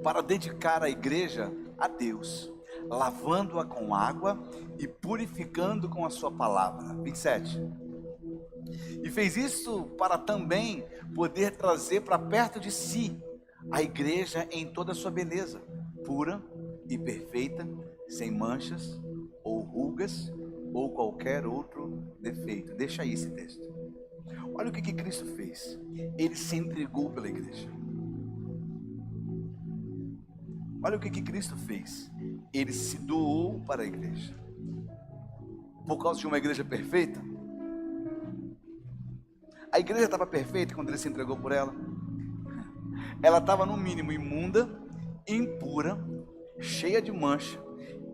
para dedicar a igreja a Deus, lavando-a com água e purificando com a sua palavra. 27. E fez isso para também poder trazer para perto de si a igreja em toda a sua beleza, pura e perfeita, sem manchas ou rugas ou qualquer outro defeito. Deixa aí esse texto. Olha o que Cristo fez. Ele se entregou pela igreja. Olha o que Cristo fez. Ele se doou para a igreja. Por causa de uma igreja perfeita? A igreja estava perfeita quando ele se entregou por ela? Ela estava no mínimo imunda, impura, cheia de mancha,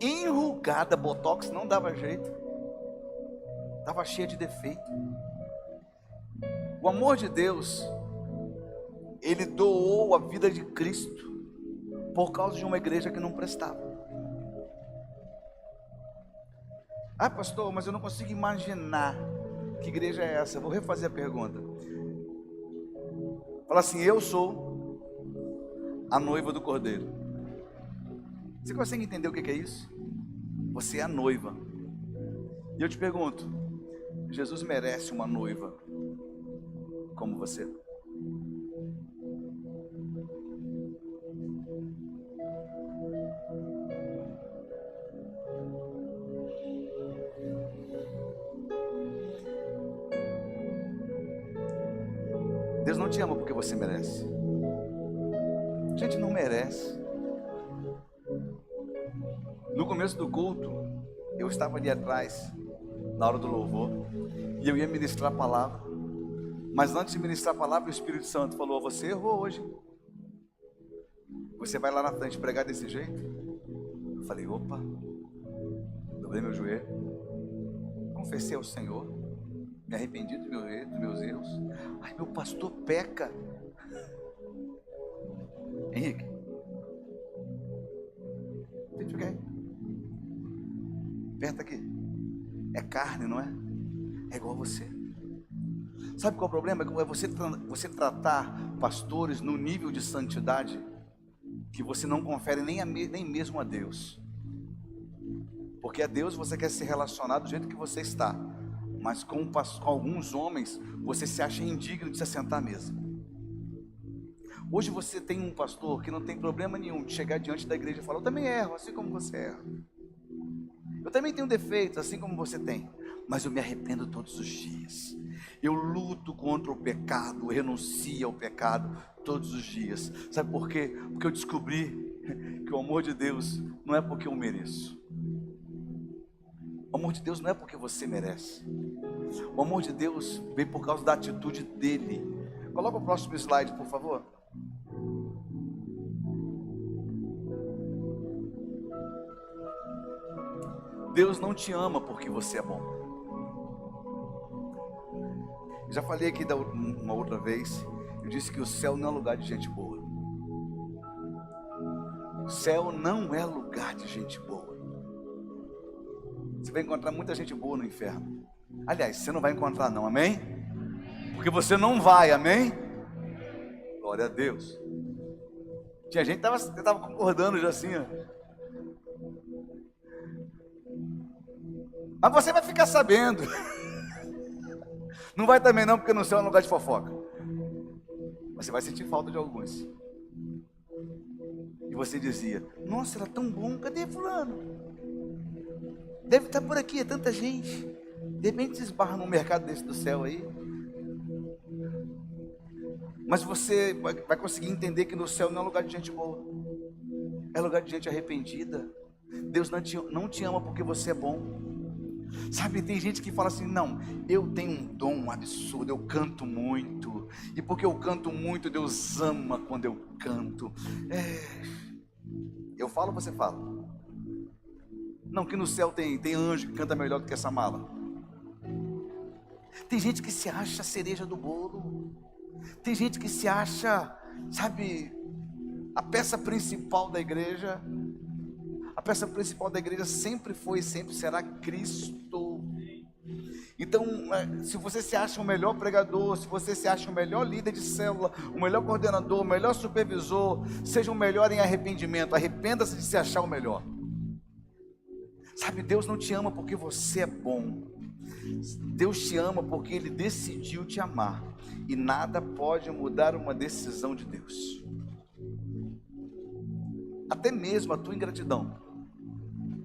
enrugada, botox não dava jeito, estava cheia de defeito. O amor de Deus, ele doou a vida de Cristo por causa de uma igreja que não prestava. Ah, pastor, mas eu não consigo imaginar que igreja é essa. Eu vou refazer a pergunta. Fala assim: eu sou a noiva do Cordeiro. Você consegue entender o que é isso? Você é a noiva. E eu te pergunto: Jesus merece uma noiva como você? Deus não te ama porque você merece. A gente não merece. No começo do culto, eu estava ali atrás, na hora do louvor, e eu ia ministrar a palavra. Mas antes de ministrar a palavra, o Espírito Santo falou: você errou hoje. Você vai lá na frente pregar desse jeito? Eu falei: opa. Dobrei meu joelho, confessei ao Senhor, me arrependi dos meus erros. Ai, meu pastor peca. Henrique, gente, ok? Aperta aqui. É carne, não é? É igual a você. Sabe qual é o problema? É você tratar pastores no nível de santidade que você não confere nem mesmo a Deus. Porque a Deus você quer se relacionar do jeito que você está, mas com alguns homens você se acha indigno de se assentar à mesa. Hoje você tem um pastor que não tem problema nenhum de chegar diante da igreja e falar: eu também erro, assim como você erra. Eu também tenho defeitos, assim como você tem, mas eu me arrependo todos os dias. Eu luto contra o pecado, renuncio ao pecado todos os dias. Sabe por quê? Porque eu descobri que o amor de Deus não é porque eu mereço. amor de Deus não é porque você merece. O amor de Deus vem por causa da atitude dele. Coloca o próximo slide, por favor. Deus não te ama porque você é bom. Eu já falei aqui uma outra vez. Eu disse que o céu não é lugar de gente boa. O céu não é lugar de gente boa. Você vai encontrar muita gente boa no inferno. Aliás, você não vai encontrar não, amém? Porque você não vai, amém? Glória a Deus. Tinha gente que estava concordando já assim, ó. Mas você vai ficar sabendo. Não vai também não, porque no céu é um lugar de fofoca. Mas você vai sentir falta de alguns. E você dizia: nossa, era tão bom, cadê fulano? Deve estar por aqui, é tanta gente. De repente se esbarra num mercado desse do céu aí. Mas você vai conseguir entender que no céu não é lugar de gente boa. É lugar de gente arrependida. Deus não te ama porque você é bom. Sabe, tem gente que fala assim: não, eu tenho um dom absurdo, eu canto muito, e porque eu canto muito, Deus ama quando eu canto. Eu falo, você fala? Não, que no céu tem anjo que canta melhor do que essa mala. Tem gente que se acha a cereja do bolo. Tem gente que se acha, sabe, a peça principal da igreja. A peça principal da igreja sempre foi e sempre será Cristo. Então, se você se acha o melhor pregador, se você se acha o melhor líder de célula, o melhor coordenador, o melhor supervisor, seja o melhor em arrependimento. Arrependa-se de se achar o melhor. Sabe, Deus não te ama porque você é bom. Deus te ama porque Ele decidiu te amar. E nada pode mudar uma decisão de Deus. Até mesmo a tua ingratidão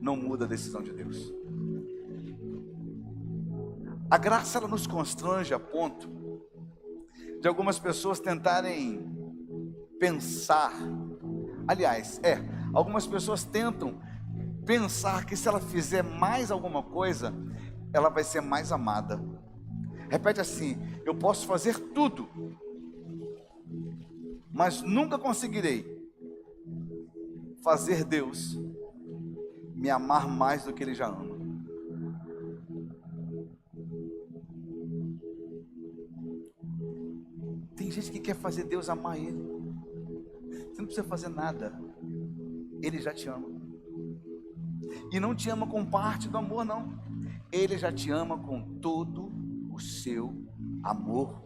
não muda a decisão de Deus. A graça, ela nos constrange a ponto de algumas pessoas tentarem pensar. Aliás, algumas pessoas tentam pensar que se ela fizer mais alguma coisa, ela vai ser mais amada. Repete assim: eu posso fazer tudo, mas nunca conseguirei fazer Deus me amar mais do que Ele já ama. Tem gente que quer fazer Deus amar Ele. Você não precisa fazer nada, Ele já te ama. E não te ama com parte do amor, não. Ele já te ama com todo o seu amor.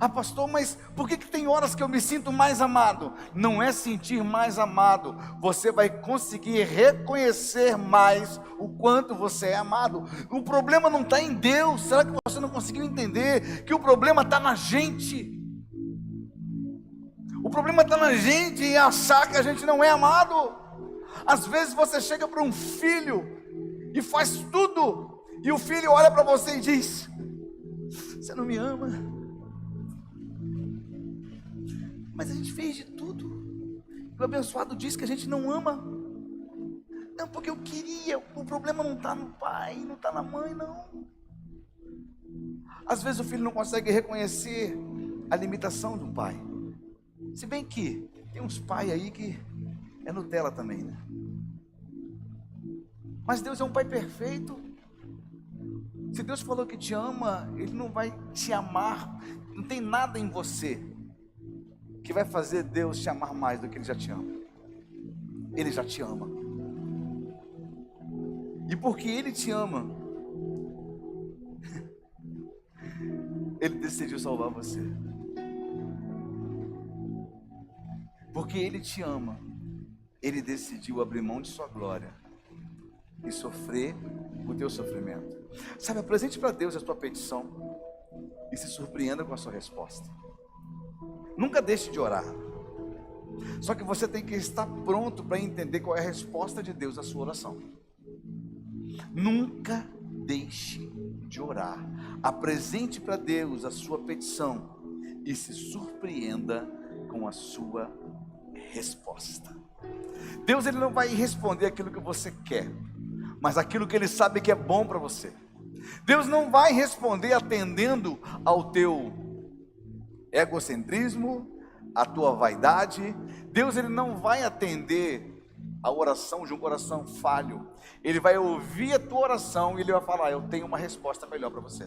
Ah, pastor, mas por que tem horas que eu me sinto mais amado? Não é sentir mais amado. Você vai conseguir reconhecer mais o quanto você é amado. O problema não está em Deus. Será que você não conseguiu entender que o problema está na gente? O problema está na gente em achar que a gente não é amado. Às vezes você chega para um filho e faz tudo, e o filho olha para você e diz: você não me ama. Mas a gente fez de tudo. O abençoado diz que a gente não ama. Não, porque eu queria. O problema não está no pai, não está na mãe, não. Às vezes o filho não consegue reconhecer a limitação do pai. Se bem que tem uns pais aí que é Nutella também, né? Mas Deus é um pai perfeito. Se Deus falou que te ama, Ele não vai te amar. Não tem nada em você que vai fazer Deus te amar mais do que Ele já te ama. Ele já te ama. E porque Ele te ama, Ele decidiu salvar você. Porque Ele te ama, Ele decidiu abrir mão de sua glória e sofrer o teu sofrimento. Sabe, apresente para Deus a tua petição e se surpreenda com a sua resposta. Nunca deixe de orar. Só que você tem que estar pronto para entender qual é a resposta de Deus à sua oração. Nunca deixe de orar. Apresente para Deus a sua petição e se surpreenda com a sua resposta. Deus, Ele não vai responder aquilo que você quer, mas aquilo que Ele sabe que é bom para você. Deus não vai responder atendendo ao teu egocentrismo, à tua vaidade. Deus, Ele não vai atender a oração de um coração falho. Ele vai ouvir a tua oração e Ele vai falar: eu tenho uma resposta melhor para você.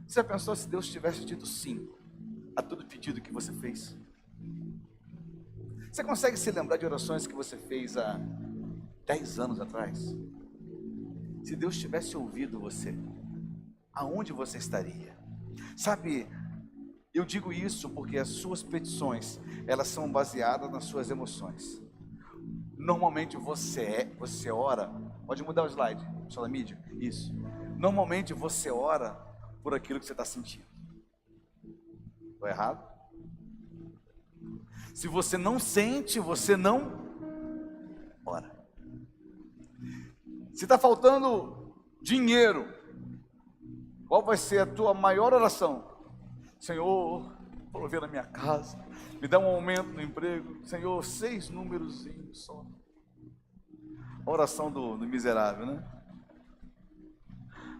Você já pensou se Deus tivesse dito sim a todo pedido que você fez? Você consegue se lembrar de orações que você fez há 10 anos atrás? Se Deus tivesse ouvido você, aonde você estaria? Sabe, eu digo isso porque as suas petições, elas são baseadas nas suas emoções. Normalmente você ora, pode mudar o slide, só da mídia, isso. Normalmente você ora por aquilo que você está sentindo. Estou errado? Se você não sente, você não ora. Se está faltando dinheiro, qual vai ser a tua maior oração? Senhor, provê na minha casa, me dá um aumento no emprego. Senhor, 6 números só. A oração do miserável, né?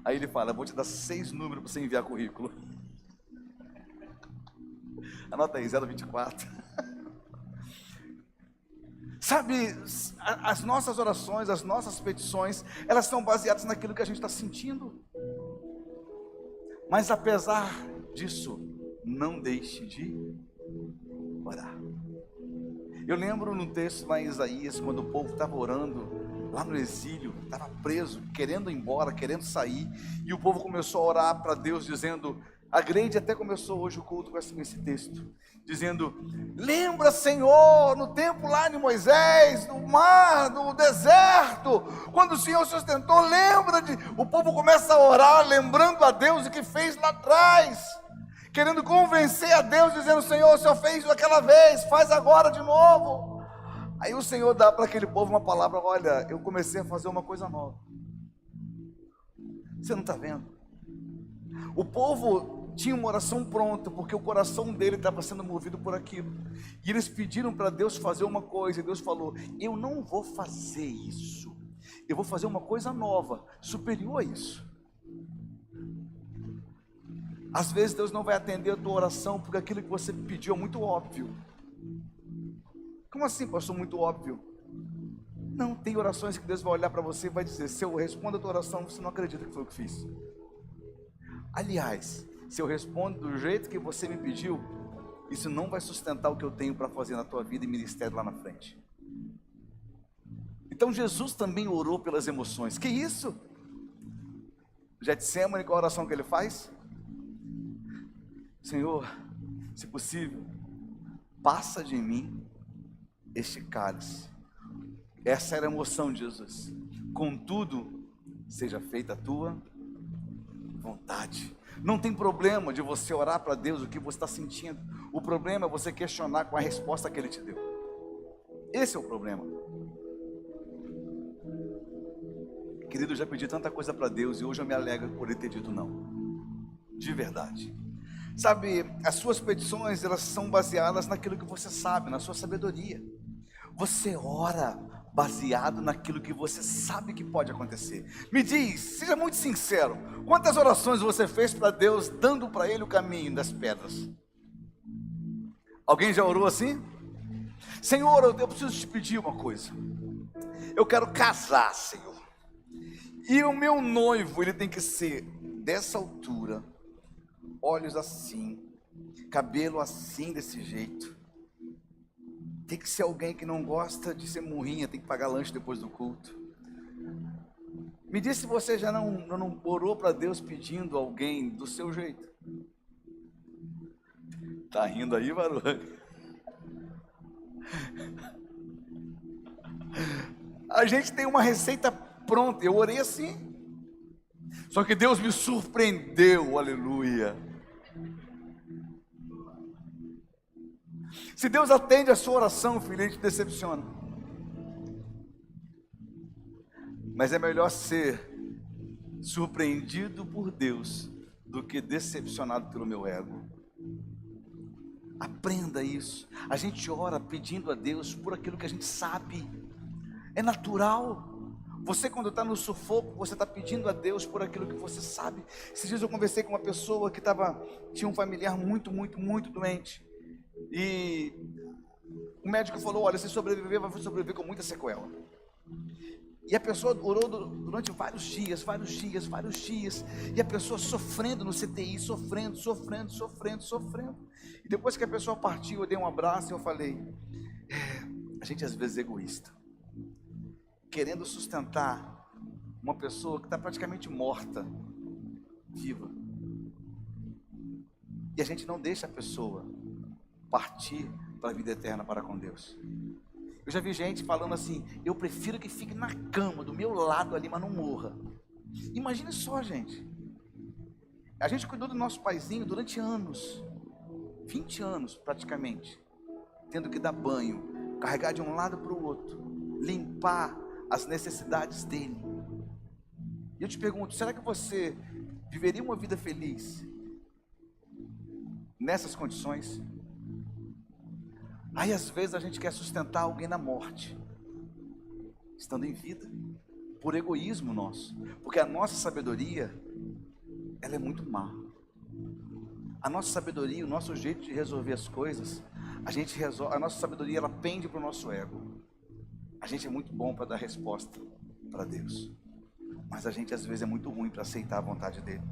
Aí ele fala: vou te dar 6 números para você enviar currículo. Anota aí, 024. Sabe, as nossas orações, as nossas petições, elas são baseadas naquilo que a gente está sentindo. Mas apesar disso, não deixe de orar. Eu lembro no texto lá em Isaías, quando o povo estava orando, lá no exílio, estava preso, querendo ir embora, querendo sair, e o povo começou a orar para Deus, dizendo, a Grade até começou hoje o culto com esse texto, dizendo: lembra, Senhor, no tempo lá de Moisés, no mar, no deserto, quando o Senhor sustentou, lembra de... O povo começa a orar, lembrando a Deus o que fez lá atrás, querendo convencer a Deus, dizendo: Senhor, o Senhor fez aquela vez, faz agora de novo. Aí o Senhor dá para aquele povo uma palavra: olha, eu comecei a fazer uma coisa nova. Você não está vendo? O povo tinha uma oração pronta, porque o coração dele estava sendo movido por aquilo, e eles pediram para Deus fazer uma coisa, e Deus falou: eu não vou fazer isso, eu vou fazer uma coisa nova, superior a isso. Às vezes Deus não vai atender a tua oração, porque aquilo que você pediu é muito óbvio. Como assim, pastor, muito óbvio? Não, tem orações que Deus vai olhar para você e vai dizer: se eu respondo a tua oração, você não acredita que foi o que fiz. Aliás, se eu respondo do jeito que você me pediu, isso não vai sustentar o que eu tenho para fazer na tua vida e ministério lá na frente. Então Jesus também orou pelas emoções. Que isso? Getsemane, qual a oração que ele faz? Senhor, se possível, passa de mim este cálice. Essa era a emoção de Jesus. Contudo, seja feita a tua vontade. Não tem problema de você orar para Deus o que você está sentindo. O problema é você questionar com a resposta que Ele te deu. Esse é o problema. Querido, eu já pedi tanta coisa para Deus e hoje eu me alegro por Ele ter dito não. De verdade. Sabe, as suas petições, elas são baseadas naquilo que você sabe, na sua sabedoria. Você ora baseado naquilo que você sabe que pode acontecer. Me diz, seja muito sincero, quantas orações você fez para Deus, dando para Ele o caminho das pedras? Alguém já orou assim? Senhor, eu preciso te pedir uma coisa. Eu quero casar, Senhor. E o meu noivo, ele tem que ser dessa altura, olhos assim, cabelo assim, desse jeito. Tem que ser alguém que não gosta de ser murrinha, tem que pagar lanche depois do culto. Me diz se você já não orou para Deus pedindo alguém do seu jeito. Tá rindo aí, Varone? A gente tem uma receita pronta. Eu orei assim, só que Deus me surpreendeu, aleluia. Se Deus atende a sua oração, filho, Ele te decepciona. Mas é melhor ser surpreendido por Deus do que decepcionado pelo meu ego. Aprenda isso. A gente ora pedindo a Deus por aquilo que a gente sabe. É natural. Você, quando está no sufoco, você está pedindo a Deus por aquilo que você sabe. Esses dias eu conversei com uma pessoa que tinha um familiar muito, muito, muito doente. E o médico falou: olha, se sobreviver, vai sobreviver com muita sequela. E a pessoa orou durante vários dias. E a pessoa sofrendo no CTI, sofrendo. E depois que a pessoa partiu, eu dei um abraço e eu falei: a gente às vezes é egoísta, querendo sustentar uma pessoa que está praticamente morta, viva. E a gente não deixa a pessoa partir para a vida eterna para com Deus. Eu já vi gente falando assim: eu prefiro que fique na cama, do meu lado ali, mas não morra. Imagine só, gente. A gente cuidou do nosso paizinho durante anos, 20 anos praticamente, tendo que dar banho, carregar de um lado para o outro, limpar as necessidades dele. E eu te pergunto: será que você viveria uma vida feliz nessas condições? Aí às vezes a gente quer sustentar alguém na morte, estando em vida, por egoísmo nosso, porque a nossa sabedoria, ela é muito má. A nossa sabedoria, o nosso jeito de resolver as coisas, a nossa sabedoria, ela pende para o nosso ego. A gente é muito bom para dar resposta para Deus, mas a gente às vezes é muito ruim para aceitar a vontade dele.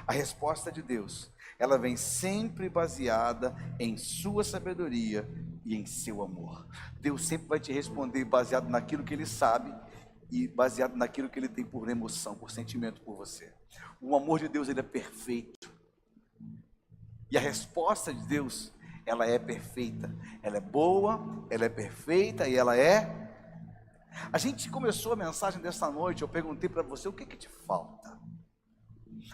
A resposta de Deus, ela vem sempre baseada em sua sabedoria e em seu amor. Deus sempre vai te responder baseado naquilo que ele sabe e baseado naquilo que ele tem por emoção, por sentimento por você. O amor de Deus, ele é perfeito. E a resposta de Deus, ela é perfeita. Ela é boa, ela é perfeita e ela é... A gente começou a mensagem desta noite, eu perguntei para você: o que te falta?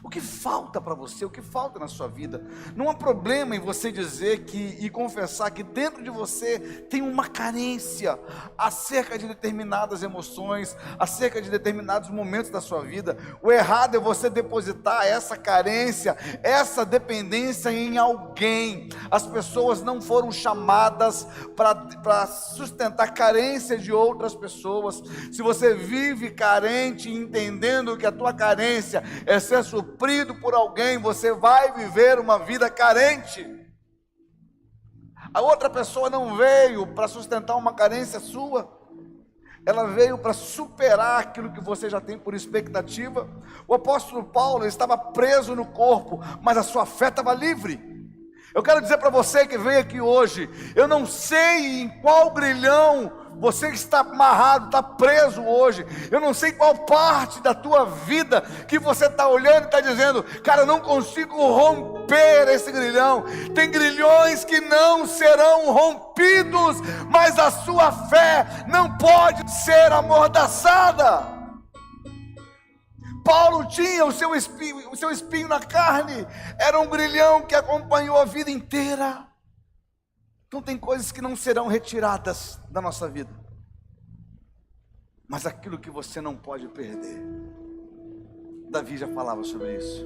O que falta para você? O que falta na sua vida? Não há problema em você dizer e confessar que dentro de você tem uma carência acerca de determinadas emoções, acerca de determinados momentos da sua vida. O errado é você depositar essa carência, essa dependência em alguém. As pessoas não foram chamadas para sustentar carência de outras pessoas. Se você vive carente, entendendo que a tua carência é ser suprido por alguém, você vai viver uma vida carente. A outra pessoa não veio para sustentar uma carência sua, ela veio para superar aquilo que você já tem por expectativa. O apóstolo Paulo estava preso no corpo, mas a sua fé estava livre. Eu quero dizer para você que veio aqui hoje, eu não sei em qual grilhão você está amarrado, está preso hoje. Eu não sei qual parte da tua vida que você está olhando e está dizendo: cara, eu não consigo romper esse grilhão. Tem grilhões que não serão rompidos, mas a sua fé não pode ser amordaçada. Paulo tinha o seu espinho na carne, era um grilhão que acompanhou a vida inteira. Então tem coisas que não serão retiradas da nossa vida, mas aquilo que você não pode perder. Davi já falava sobre isso.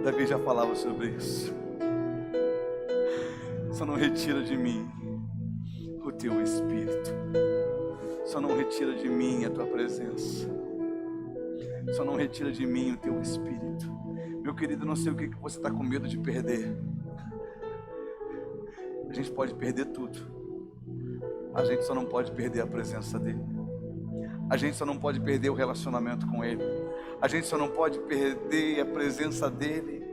Davi já falava sobre isso. Só não retira de mim o teu Espírito, só não retira de mim a tua presença, só não retira de mim o teu Espírito. Meu querido, não sei o que você está com medo de perder. A gente pode perder tudo, a gente só não pode perder a presença dele. A gente só não pode perder o relacionamento com ele. A gente só não pode perder a presença dele.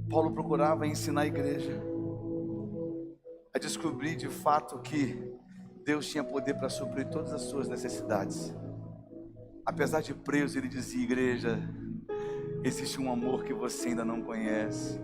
Paulo procurava ensinar a igreja a descobrir de fato que Deus tinha poder para suprir todas as suas necessidades. Apesar de preso, ele dizia: igreja, existe um amor que você ainda não conhece.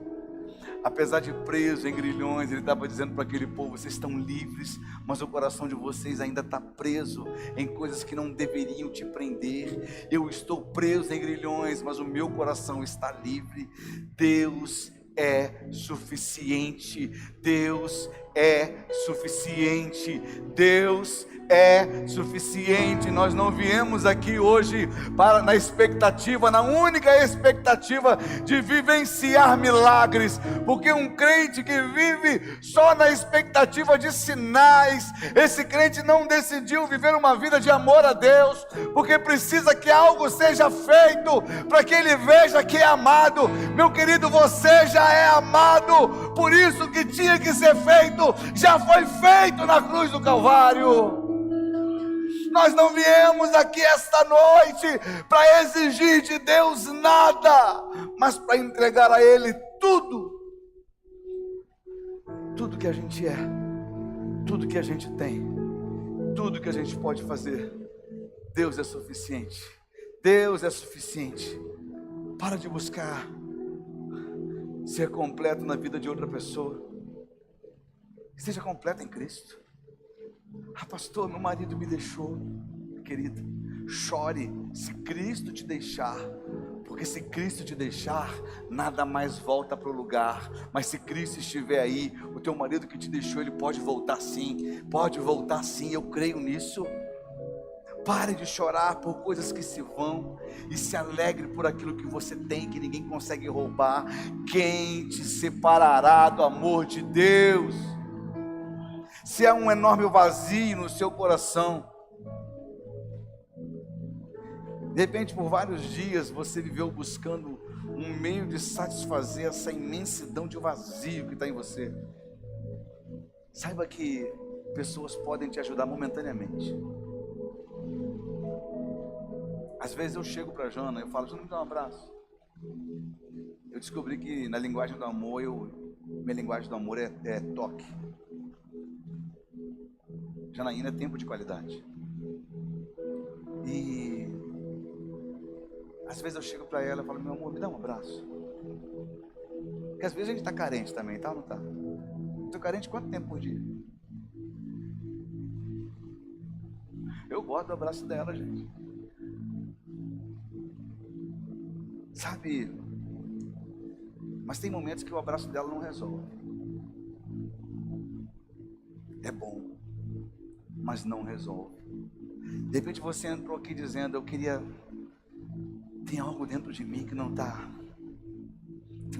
Apesar de preso em grilhões, ele estava dizendo para aquele povo: vocês estão livres, mas o coração de vocês ainda está preso em coisas que não deveriam te prender. Eu estou preso em grilhões, mas o meu coração está livre. Deus é suficiente, Deus é suficiente. Deus é suficiente. Nós não viemos aqui hoje na expectativa, na única expectativa de vivenciar milagres, porque um crente que vive só na expectativa de sinais, esse crente não decidiu viver uma vida de amor a Deus, porque precisa que algo seja feito para que ele veja que é amado. Meu querido, você já é amado, por isso que tinha que ser feito já foi feito na cruz do Calvário. Nós não viemos aqui esta noite para exigir de Deus nada, mas para entregar a Ele tudo. Tudo que a gente é, tudo que a gente tem, tudo que a gente pode fazer. Deus é suficiente. Deus é suficiente. Para de buscar ser completo na vida de outra pessoa. Seja completo em Cristo. Ah, pastor, meu marido me deixou. Querido, chore se Cristo te deixar, porque se Cristo te deixar, nada mais volta para o lugar. Mas se Cristo estiver aí, o teu marido que te deixou, ele pode voltar sim, eu creio nisso. Pare de chorar por coisas que se vão e se alegre por aquilo que você tem, que ninguém consegue roubar. Quem te separará do amor de Deus? Se há um enorme vazio no seu coração, de repente por vários dias você viveu buscando um meio de satisfazer essa imensidão de vazio que está em você, saiba que pessoas podem te ajudar momentaneamente. Às vezes eu chego para a Jana, eu falo: Jana, me dá um abraço. Eu descobri que na linguagem do amor, minha linguagem do amor é toque. Janaína é tempo de qualidade. E às vezes eu chego para ela e falo: meu amor, me dá um abraço. Porque às vezes a gente está carente também, tá ou não tá? Estou carente quanto tempo por dia? Eu gosto do abraço dela, gente. Sabe? Mas tem momentos que o abraço dela não resolve. É bom, mas não resolve. De repente você entrou aqui dizendo: eu queria... Tem algo dentro de mim que não está...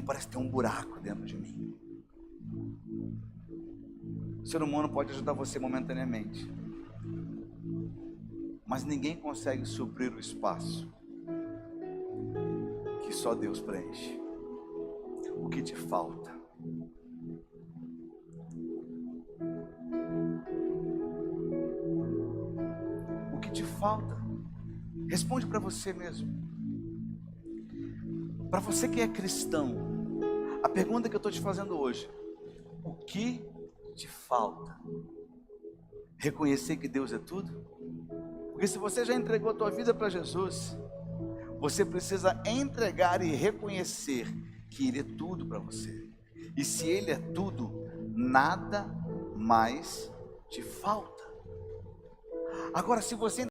Parece que tem um buraco dentro de mim. O ser humano pode ajudar você momentaneamente, mas ninguém consegue suprir o espaço que só Deus preenche. O que te falta? O que te falta? Responde para você mesmo. Para você que é cristão, a pergunta que eu estou te fazendo hoje: o que te falta? Reconhecer que Deus é tudo? Porque se você já entregou a tua vida para Jesus, você precisa entregar e reconhecer que Ele é tudo para você. E se Ele é tudo, nada mais te falta. Agora, se você